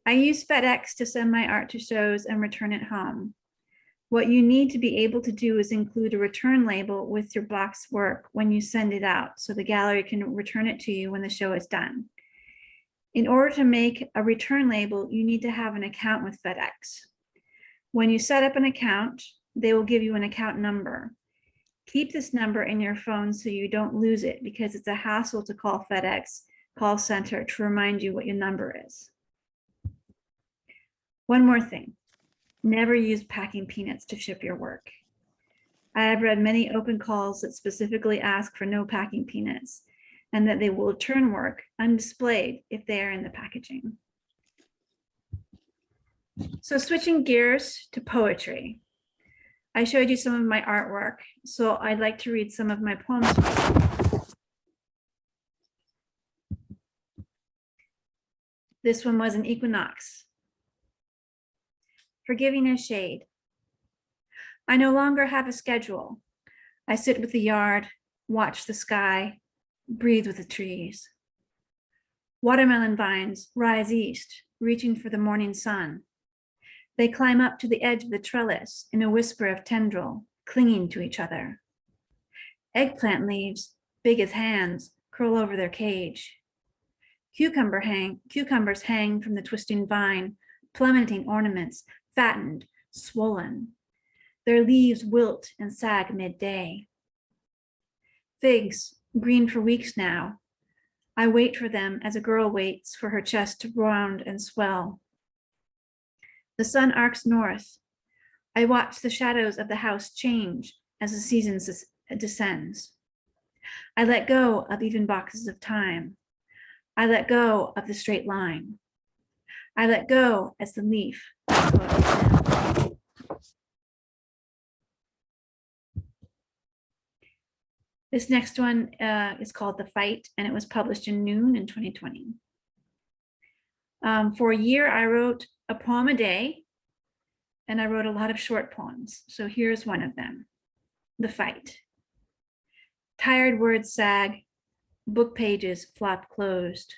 I use FedEx to send my art to shows and return it home. What you need to be able to do is include a return label with your box work when you send it out, so the gallery can return it to you when the show is done. In order to make a return label, you need to have an account with FedEx. When you set up an account, they will give you an account number. Keep this number in your phone so you don't lose it, because it's a hassle to call FedEx call center to remind you what your number is. One more thing. Never use packing peanuts to ship your work. I have read many open calls that specifically ask for no packing peanuts and that they will return work undisplayed if they are in the packaging. So switching gears to poetry. I showed you some of my artwork, so I'd like to read some of my poems. This one was an Equinox. Forgiving a shade. I no longer have a schedule. I sit with the yard, watch the sky, breathe with the trees. Watermelon vines rise east, reaching for the morning sun. They climb up to the edge of the trellis in a whisper of tendril, clinging to each other. Eggplant leaves, big as hands, curl over their cage. Cucumbers hang from the twisting vine, plummeting ornaments, fattened, swollen. Their leaves wilt and sag midday. Figs, green for weeks now. I wait for them as a girl waits for her chest to round and swell. The sun arcs north. I watch the shadows of the house change as the season descends. I let go of even boxes of time. I let go of the straight line. I let go as the leaf. This next one is called The Fight, and it was published in Noon in 2020. For a year, I wrote a poem a day, and I wrote a lot of short poems. So here's one of them, The Fight. Tired words sag, book pages flop closed.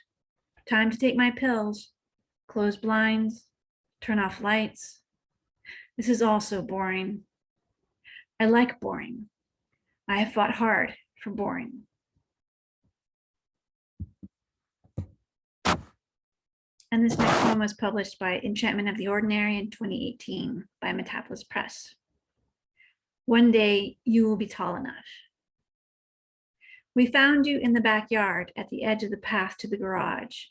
Time to take my pills, close blinds, turn off lights. This is all so boring. I like boring. I have fought hard for boring. And this next one was published by Enchantment of the Ordinary in 2018 by Metropolis Press. One day you will be tall enough. We found you in the backyard at the edge of the path to the garage.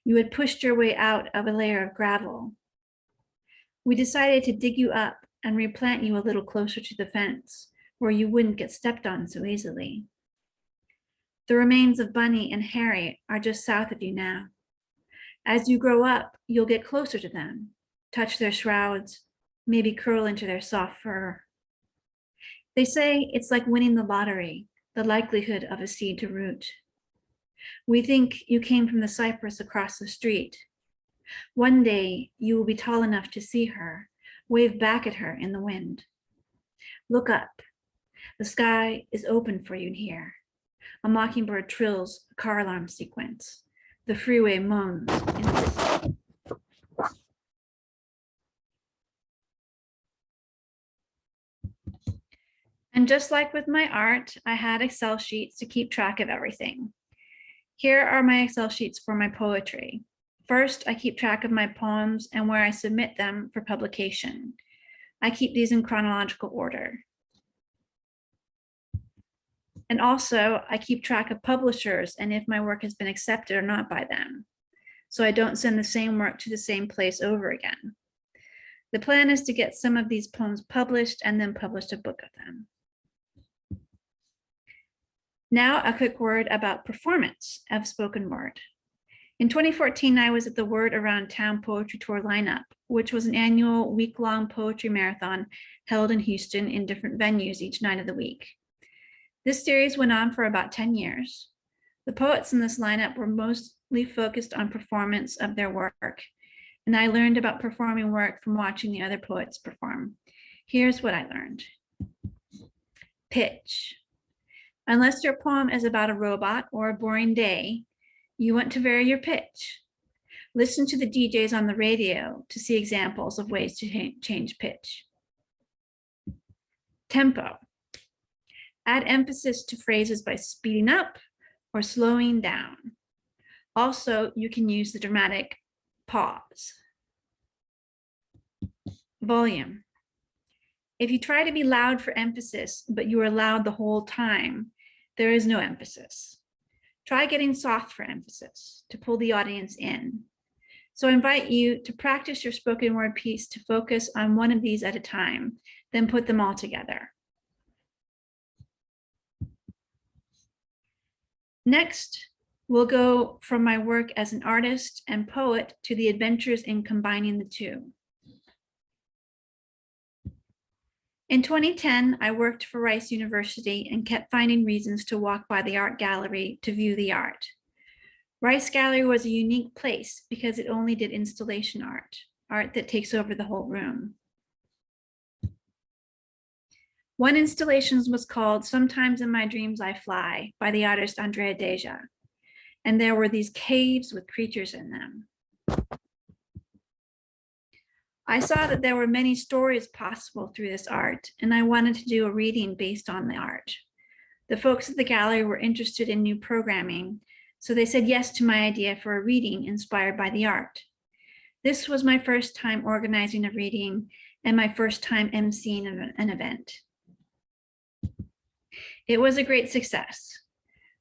You had pushed your way out of a layer of gravel. We decided to dig you up and replant you a little closer to the fence where you wouldn't get stepped on so easily. The remains of Bunny and Harry are just south of you now. As you grow up, you'll get closer to them, touch their shrouds, maybe curl into their soft fur. They say it's like winning the lottery, the likelihood of a seed to root. We think you came from the cypress across the street. One day you will be tall enough to see her, wave back at her in the wind. Look up. The sky is open for you here. A mockingbird trills a car alarm sequence. The freeway moans in the distance. And just like with my art, I had Excel sheets to keep track of everything. Here are my Excel sheets for my poetry. First, I keep track of my poems and where I submit them for publication. I keep these in chronological order. And also, I keep track of publishers and if my work has been accepted or not by them, so I don't send the same work to the same place over again. The plan is to get some of these poems published and then publish a book of them. Now, a quick word about performance of spoken word. In 2014, I was at the Word Around Town Poetry Tour lineup, which was an annual week-long poetry marathon held in Houston in different venues each night of the week. This series went on for about 10 years. The poets in this lineup were mostly focused on performance of their work, and I learned about performing work from watching the other poets perform. Here's what I learned. Pitch. Unless your poem is about a robot or a boring day, you want to vary your pitch. Listen to the DJs on the radio to see examples of ways to change pitch. Tempo. Add emphasis to phrases by speeding up or slowing down. Also, you can use the dramatic pause. Volume. If you try to be loud for emphasis, but you are loud the whole time, there is no emphasis. Try getting soft for emphasis to pull the audience in. So I invite you to practice your spoken word piece to focus on one of these at a time, then put them all together. Next, we'll go from my work as an artist and poet to the adventures in combining the two. In 2010, I worked for Rice University and kept finding reasons to walk by the art gallery to view the art. Rice Gallery was a unique place because it only did installation art, art that takes over the whole room. One installation was called Sometimes in My Dreams I Fly by the artist Andrea Deja, and there were these caves with creatures in them. I saw that there were many stories possible through this art, and I wanted to do a reading based on the art. The folks at the gallery were interested in new programming, so they said yes to my idea for a reading inspired by the art. This was my first time organizing a reading and my first time emceeing an event. It was a great success.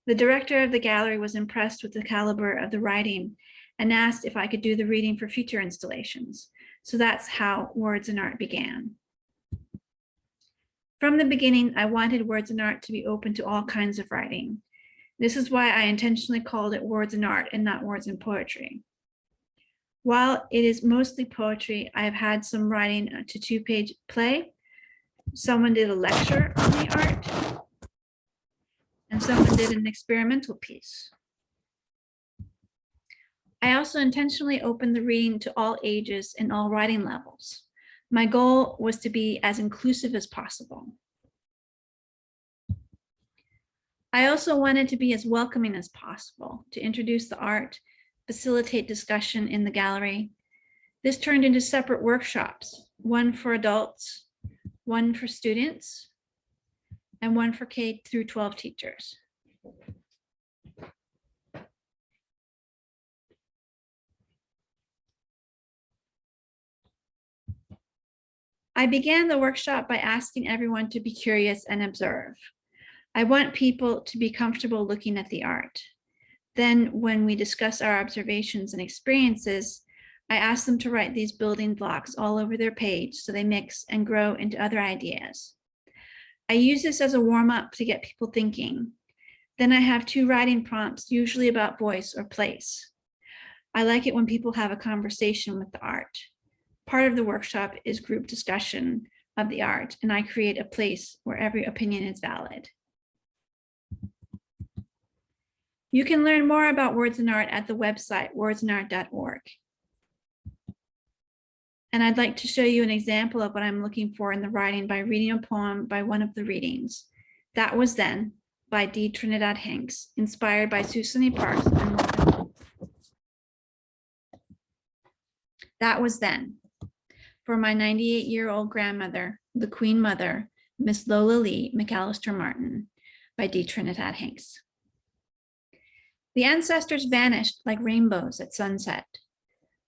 The director of the gallery was impressed with the caliber of the writing and asked if I could do the reading for future installations. So that's how Words and Art began. From the beginning, I wanted Words and Art to be open to all kinds of writing. This is why I intentionally called it Words and Art and not Words and Poetry. While it is mostly poetry, I have had some writing to two-page play. Someone did a lecture on the art, and someone did an experimental piece. I also intentionally opened the reading to all ages and all writing levels. My goal was to be as inclusive as possible. I also wanted to be as welcoming as possible to introduce the art, facilitate discussion in the gallery. This turned into separate workshops, one for adults, one for students, and one for K through 12 teachers. I began the workshop by asking everyone to be curious and observe. I want people to be comfortable looking at the art. Then when we discuss our observations and experiences, I ask them to write these building blocks all over their page so they mix and grow into other ideas. I use this as a warm-up to get people thinking. Then I have 2 writing prompts, usually about voice or place. I like it when people have a conversation with the art. Part of the workshop is group discussion of the art, and I create a place where every opinion is valid. You can learn more about Words and Art at the website wordsandart.org. And I'd like to show you an example of what I'm looking for in the writing by reading a poem by one of the readings. That Was Then by D. Trinidad Hanks, inspired by Susan E. Parks. That was then. For my 98-year-old grandmother, the Queen Mother, Miss Lola Lee McAllister Martin, by D. Trinidad Hanks. The ancestors vanished like rainbows at sunset.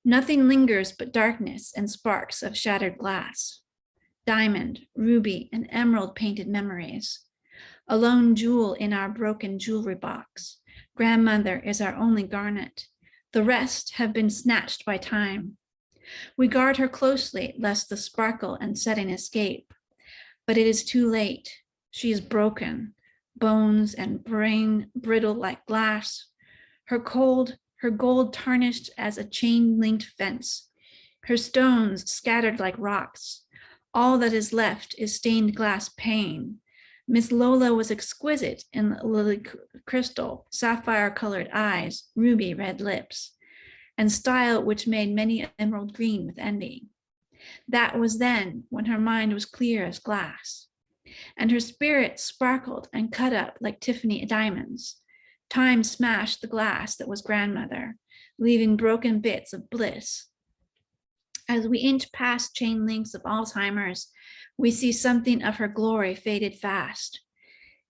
Nothing lingers but darkness and sparks of shattered glass. Diamond, ruby, and emerald painted memories. A lone jewel in our broken jewelry box. Grandmother is our only garnet. The rest have been snatched by time. We guard her closely lest the sparkle and setting escape. But it is too late. She is broken, bones and brain brittle like glass. Her gold tarnished as a chain-linked fence. Her stones scattered like rocks. All that is left is stained glass pane. Miss Lola was exquisite in lily crystal, sapphire-colored eyes, ruby red lips, and style which made many emerald green with envy. That was then, when her mind was clear as glass, and her spirit sparkled and cut up like Tiffany diamonds. Time smashed the glass that was grandmother, leaving broken bits of bliss. As we inch past chain links of Alzheimer's, we see something of her glory faded fast.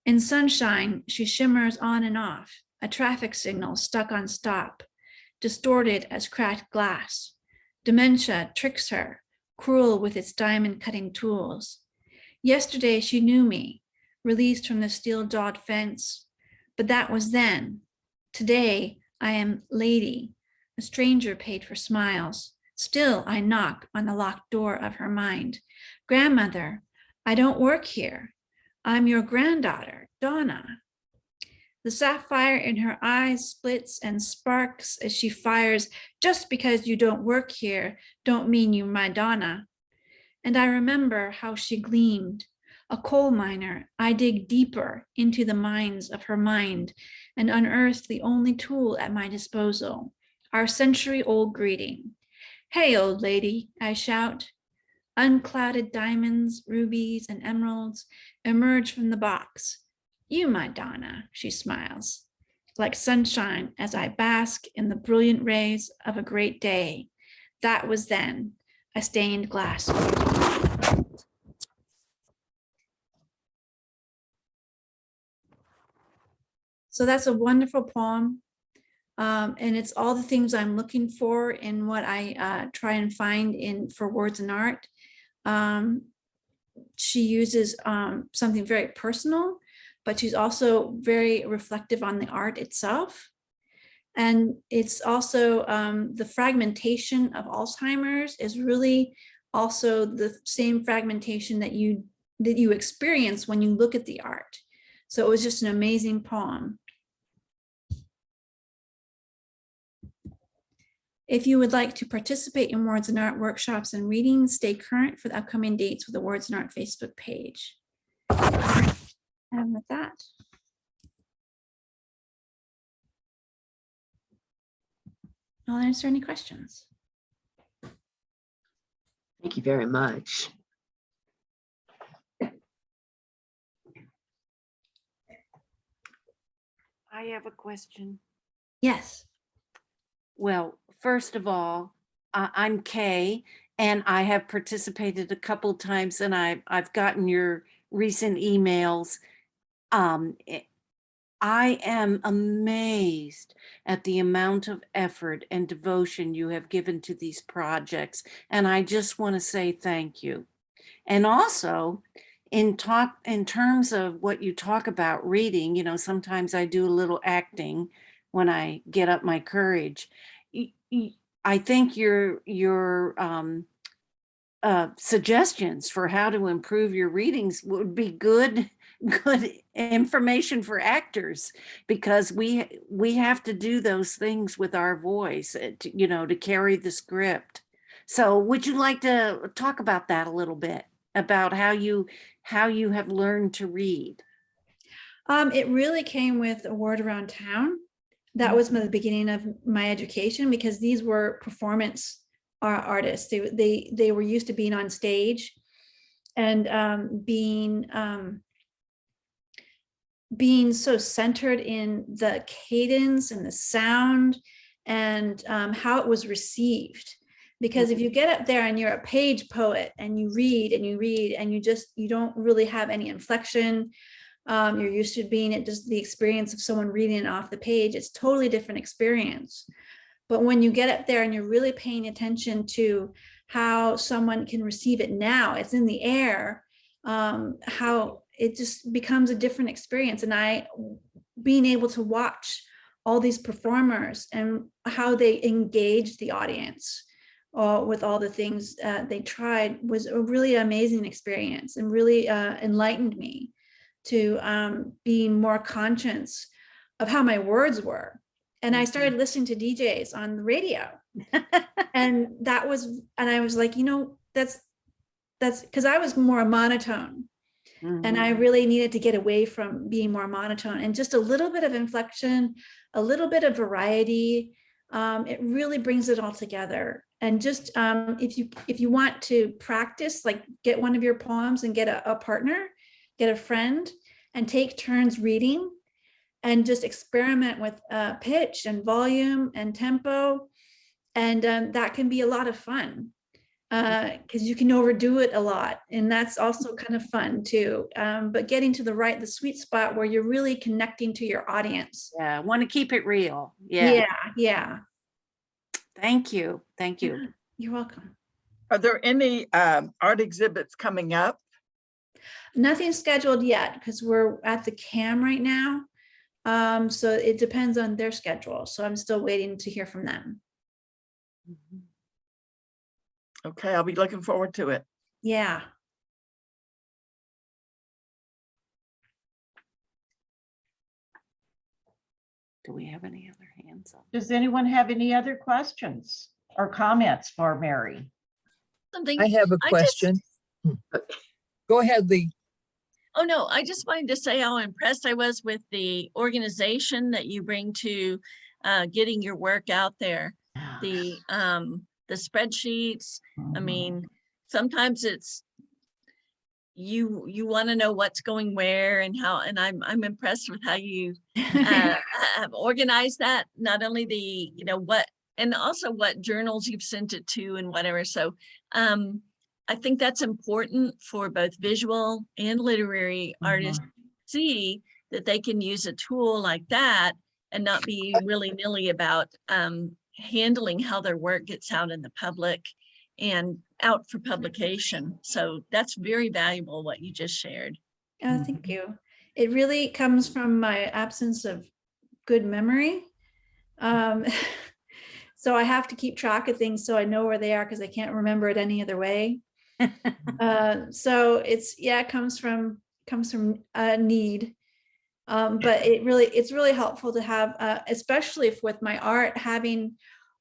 In sunshine, she shimmers on and off, a traffic signal stuck on stop, distorted as cracked glass. Dementia tricks her, cruel with its diamond-cutting tools. Yesterday she knew me, released from the steel-jawed fence, but that was then. Today I am lady, a stranger paid for smiles. Still I knock on the locked door of her mind. Grandmother, I don't work here. I'm your granddaughter, Donna. The sapphire in her eyes splits and sparks as she fires, just because you don't work here, don't mean you're my Donna. And I remember how she gleamed. A coal miner, I dig deeper into the mines of her mind and unearth the only tool at my disposal, our century-old greeting. Hey, old lady, I shout. Unclouded diamonds, rubies, and emeralds emerge from the box. You, my Donna, she smiles, like sunshine as I bask in the brilliant rays of a great day. That was then, a stained glass. So that's a wonderful poem. And it's all the things I'm looking for in what I try and find for Words and Art. She uses something very personal, but she's also very reflective on the art itself. And it's also the fragmentation of Alzheimer's is really also the same fragmentation that you experience when you look at the art. So it was just an amazing poem. If you would like to participate in Words and Art workshops and readings, stay current for the upcoming dates with the Words and Art Facebook page. And with that, I'll answer any questions. Thank you very much. I have a question. Yes. Well, first of all, I'm Kay, and I have participated a couple times, and I've gotten your recent emails. I am amazed at the amount of effort and devotion you have given to these projects, and I just want to say thank you. And also, in terms of what you talk about reading, you know, sometimes I do a little acting when I get up my courage. I think your suggestions for how to improve your readings would be good information for actors, because we have to do those things with our voice, you know, to carry the script. So would you like to talk about that a little bit, about how you have learned to read? It really came with A Word Around Town. That was the beginning of my education, because these were performance artists. They were used to being on stage and being so centered in the cadence and the sound and how it was received. Because if you get up there and you're a page poet and you read and you read and you don't really have any inflection, you're used to being at just the experience of someone reading it off the page, it's totally different experience. But when you get up there and you're really paying attention to how someone can receive it now, it's in the air, how it just becomes a different experience. And being able to watch all these performers and how they engaged the audience with all the things they tried was a really amazing experience, and really enlightened me to being more conscious of how my words were. And I started listening to DJs on the radio. And I was like, that's because I was more monotone. And I really needed to get away from being more monotone, and just a little bit of inflection, a little bit of variety. It really brings it all together. And just if you want to practice, like get one of your poems and get a partner, get a friend, and take turns reading, and just experiment with pitch and volume and tempo. And that can be a lot of fun, because you can overdo it a lot. And that's also kind of fun too. But getting to the sweet spot where you're really connecting to your audience. Yeah, want to keep it real. Yeah. Thank you. Thank you. You're welcome. Are there any art exhibits coming up? Nothing scheduled yet, because we're at the CAM right now. So it depends on their schedule. So I'm still waiting to hear from them. Okay, I'll be looking forward to it. Yeah. Do we have any other hands up? Does anyone have any other questions or comments for Mary? I have a question. Go ahead, Lee. Oh, no, I just wanted to say how impressed I was with the organization that you bring to getting your work out there. The spreadsheets. I mean, sometimes it's you want to know what's going where and how, and I'm impressed with how you have organized that. Not only the what, and also what journals you've sent it to and whatever. So I think that's important for both visual and literary artists to see that they can use a tool like that and not be willy-nilly about handling how their work gets out in the public and out for publication. So that's very valuable what you just shared. Oh, thank you. It really comes from my absence of good memory. So I have to keep track of things so I know where they are, because I can't remember it any other way. So it comes from a need. But it's really helpful to have, especially with my art, having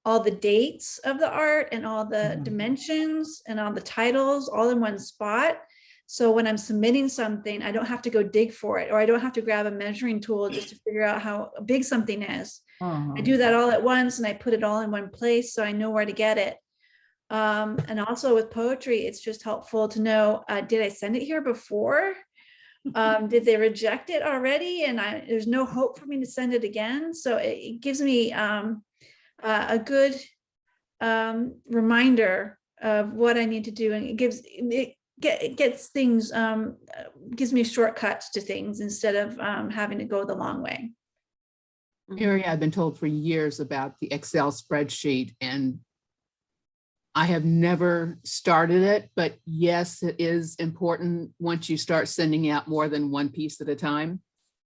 all the dates of the art and all the dimensions and all the titles all in one spot. So when I'm submitting something, I don't have to go dig for it, or I don't have to grab a measuring tool just to figure out how big something is. I do that all at once, and I put it all in one place so I know where to get it. And also with poetry, it's just helpful to know, did I send it here before? Did they reject it already? And there's no hope for me to send it again. So it gives me a good reminder of what I need to do. And it gets things, gives me shortcuts to things instead of having to go the long way. Mary, I've been told for years about the Excel spreadsheet, and I have never started it, but yes, it is important once you start sending out more than one piece at a time.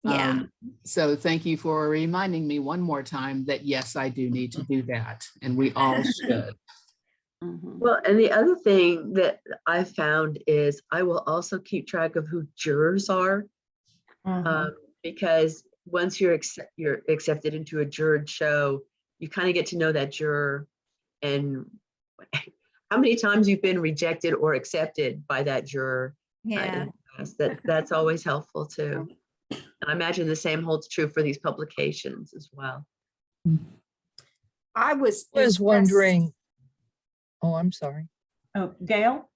Yeah. So thank you for reminding me one more time that yes, I do need to do that, and we all should. Well, and the other thing that I found is I will also keep track of who jurors are, because once you're accepted into a juror show, you kind of get to know that juror and how many times you've been rejected or accepted by that juror. Yeah. That's always helpful too. I imagine the same holds true for these publications as well. I was Was impressed. wondering, oh, I'm sorry. Oh, Gail?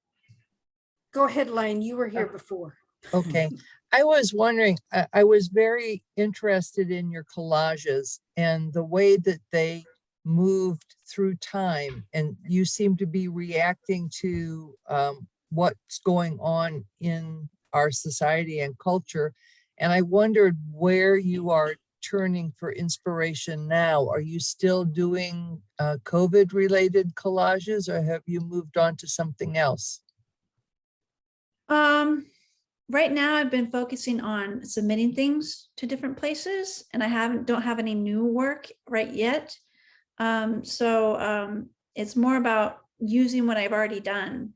Go ahead, Lane. You were here before. Okay. I was wondering, I was very interested in your collages and the way that they moved through time, and you seem to be reacting to what's going on in our society and culture. And I wondered where you are turning for inspiration now. Are you still doing COVID related collages, or have you moved on to something else? Right now I've been focusing on submitting things to different places, and don't have any new work right yet. It's more about using what I've already done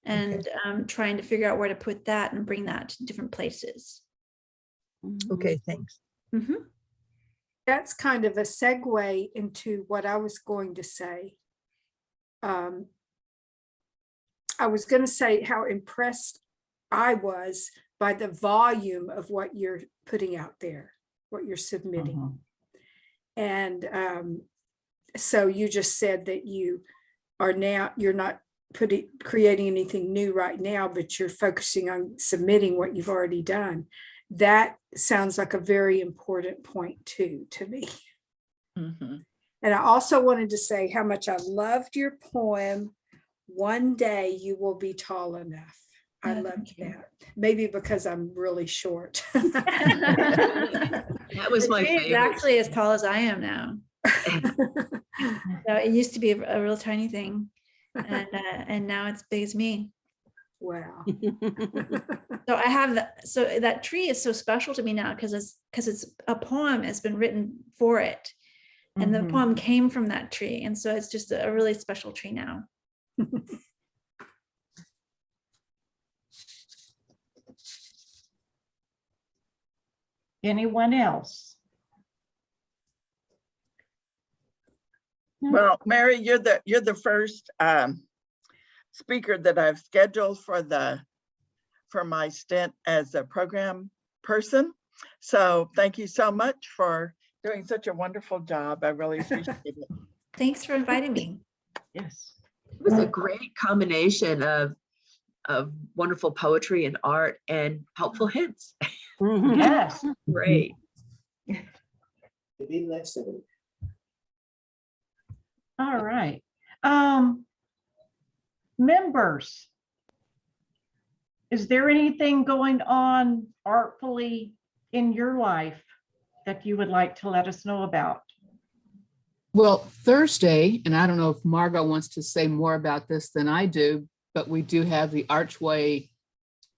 and trying to figure out where to put that and bring that to different places. Okay, thanks. Mm-hmm. That's kind of a segue into what I was going to say. I was going to say how impressed I was by the volume of what you're putting out there, what you're submitting. And so you just said that you're not creating anything new right now, but you're focusing on submitting what you've already done. That sounds like a very important point too, to me. And I also wanted to say how much I loved your poem, "One Day You Will Be Tall Enough." I loved that. Maybe because I'm really short. That was my favorite. It's actually as tall as I am now. So it used to be a real tiny thing, and now it's big as me. Wow. So I have that. So that tree is so special to me now because it's a poem has been written for it, and the poem came from that tree, and so it's just a really special tree now. Anyone else? Well, Mary, you're the first speaker that I've scheduled for my stint as a program person. So thank you so much for doing such a wonderful job. I really appreciate it. Thanks for inviting me. Yes. It was a great combination of wonderful poetry and art and helpful hints. Yes. Great. All right. Members, is there anything going on artfully in your life that you would like to let us know about? Well, Thursday, and I don't know if Margot wants to say more about this than I do, but we do have the Archway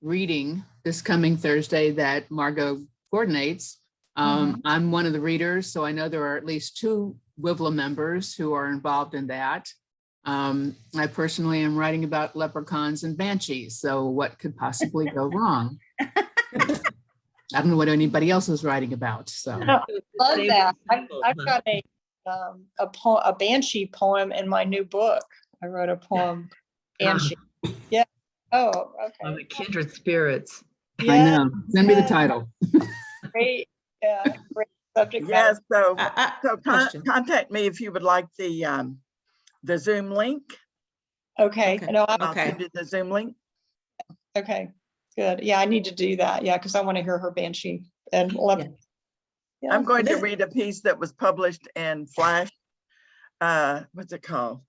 reading this coming Thursday that Margot coordinates. I'm one of the readers, so I know there are at least 2 WIVLA members who are involved in that. I personally am writing about leprechauns and banshees, so what could possibly go wrong? I don't know what anybody else is writing about. So love that. I've got a banshee poem in my new book. I wrote a poem, banshee. Yeah. Oh, okay. Kindred spirits. I know. Send me the title. Great. Yeah. Great subject. Yes. So, question. contact me if you would like the Zoom link. Okay. No, I'll send you the Zoom link. Okay. Good. Yeah, I need to do that. Yeah, because I want to hear her banshee and I'm going to read a piece that was published in Flash. What's it called?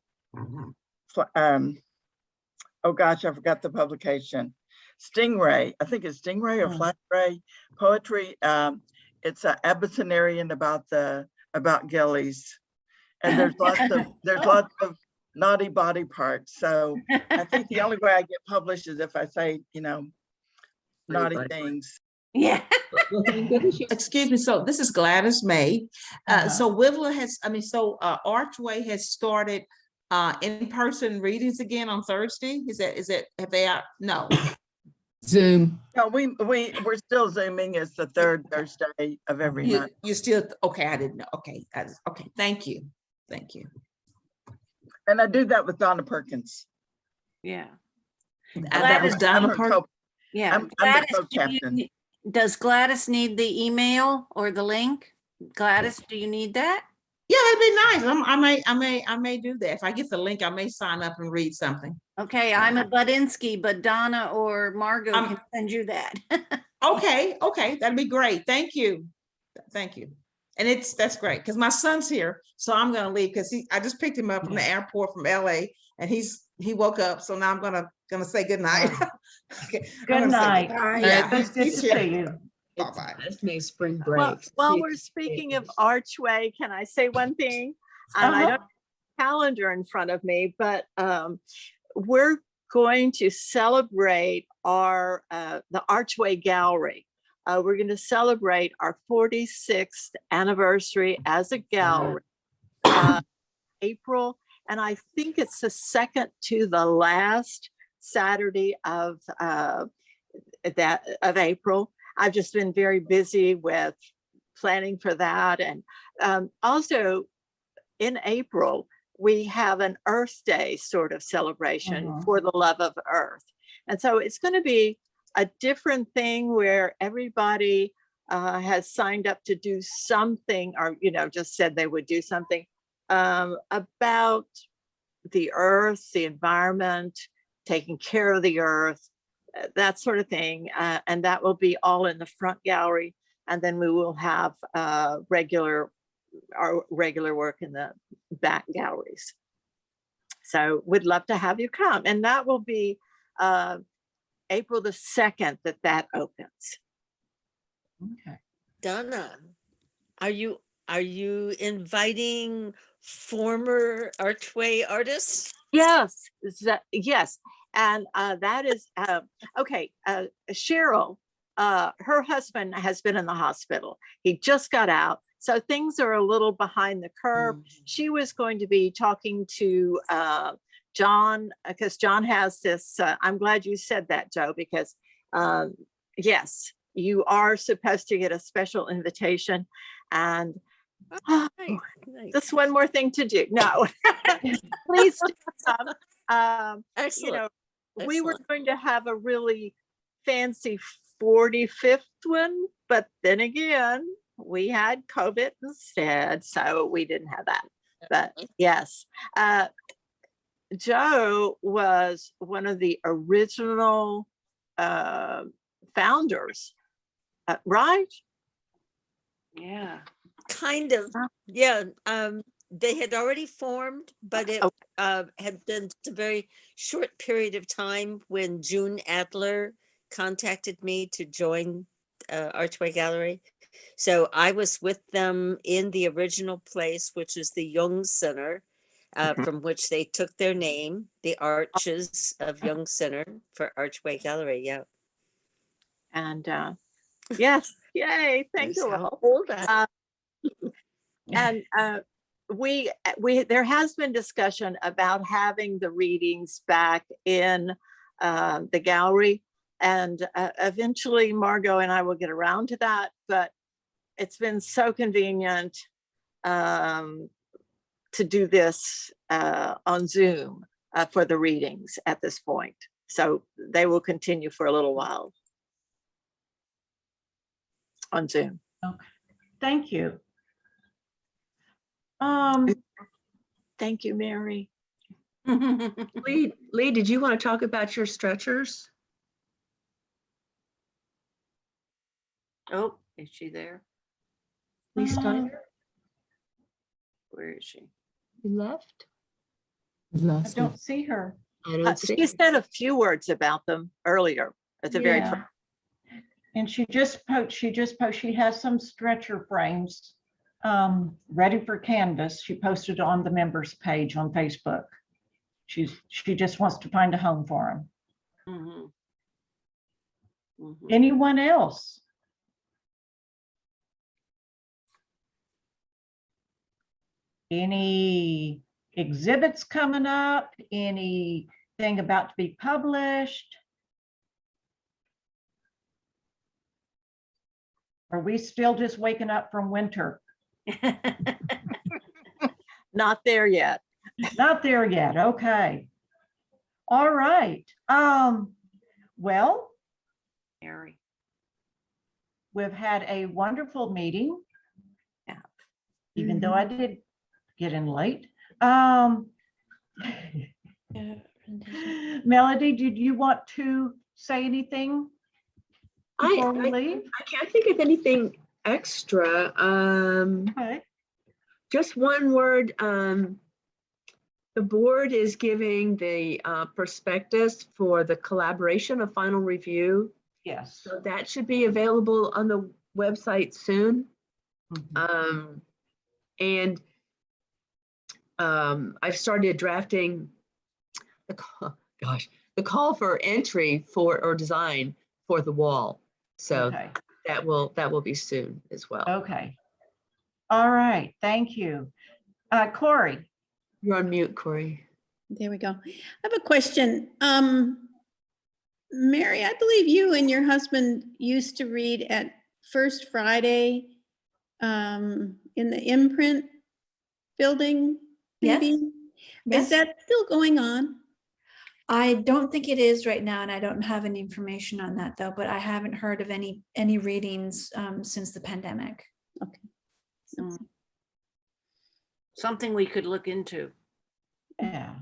Oh gosh, I forgot the publication. Stingray. I think it's Stingray or Flash Ray poetry. It's an Abyssinian about gillies, and there's lots of naughty body parts. So I think the only way I get published is if I say, naughty things. Yeah. Excuse me. So this is Gladys May. So WIVLA has, Archway has started in-person readings again on Thursday. Have they out? No. Zoom. No, we're still Zooming. It's the 3rd Thursday of every month. You still, okay, I didn't know. Okay. Okay. Thank you. Thank you. And I do that with Donna Perkins. Yeah. That was Donna Perkins. Yeah. I'm Gladys, the co-captain. does Gladys need the email or the link? Gladys, do you need that? Yeah, that'd be nice. I may do that. If I get the link, I may sign up and read something. Okay, I'm a Budinsky, but Donna or Margot can send you that. Okay, that'd be great. Thank you. Thank you. And that's great because my son's here, so I'm gonna leave because I just picked him up from the airport from LA, and he woke up. So now I'm gonna say good night. Okay, Good night. Yeah, Good to see you. Bye-bye. That's me spring break. Well, while we're speaking of Archway, can I say one thing? And I don't have a calendar in front of me, but we're going to celebrate our the Archway Gallery. We're going to celebrate our 46th anniversary as a gallery, April, and I think it's the second to the last Saturday of April. I've just been very busy with planning for that, and also in April we have an Earth Day sort of celebration for the love of Earth, and so it's going to be a different thing where everybody has signed up to do something, or just said they would do something about the Earth, the environment, taking care of the Earth, that sort of thing, and that will be all in the front gallery, and then we will have our regular work in the back galleries. So we'd love to have you come, and that will be April the 2nd that opens. Okay. Donna, are you inviting former Archway artists? Yes, yes, and that is okay. Cheryl, her husband has been in the hospital. He just got out, so things are a little behind the curve. She was going to be talking to John, because John has this, I'm glad you said that, Joe, because yes, you are supposed to get a special invitation, and just one more thing to do. No, please do come. Excellent. We were going to have a really fancy 45th one, but then again, we had COVID instead, so we didn't have that. But yes, Joe was one of the original founders, right? Yeah. Kind of. Yeah. They had already formed, but it had been a very short period of time when June Adler contacted me to join Archway Gallery. So I was with them in the original place, which is the Jung Center, from which they took their name, the Arches of Jung Center for Archway Gallery. Yeah. And yes, yay, thank you. How old I am. And we there has been discussion about having the readings back in the gallery, and eventually Margot and I will get around to that, but it's been so convenient to do this on Zoom for the readings at this point. So they will continue for a little while on Zoom. Okay, thank you. Thank you, Mary. Lee, did you want to talk about your stretchers? Oh, is she there? Lee Steiner? Where is she? You left? I don't see her. I don't see She said a few words about them earlier at the very front. And she just she has some stretcher frames ready for canvas. She posted on the members page on Facebook. She just wants to find a home for them. Anyone else? Any exhibits coming up? Anything about to be published? Are we still just waking up from winter? Not there yet. Not there yet. Okay. All right. Well, Mary, we've had a wonderful meeting. Even though I did getting late. Melody, did you want to say anything before we leave? I can't think of anything extra. Okay. Just one word. The board is giving the prospectus for the collaboration of final review. Yes. So that should be available on the website soon. And I've started drafting the call for entry or design for the wall. So Okay. that will be soon as well. Okay. All right. Thank you. Corey. You're on mute, Corey. There we go. I have a question. Mary, I believe you and your husband used to read at First Friday in the imprint building, maybe? Yes. Is that still going on? I don't think it is right now, and I don't have any information on that though, but I haven't heard of any readings since the pandemic. Okay. Something we could look into. Yeah.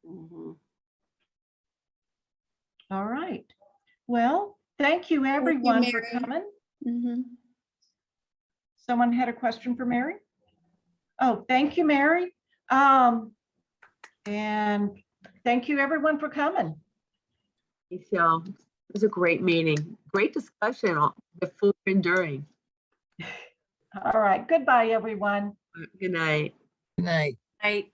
Mhm. All right. Well, thank you everyone for Mary. coming. Someone had a question for Mary? Oh, thank you, Mary. And thank you everyone for coming. So it was a great meeting, great discussion before and during. All right. Goodbye, everyone. Good night. Good night. Right.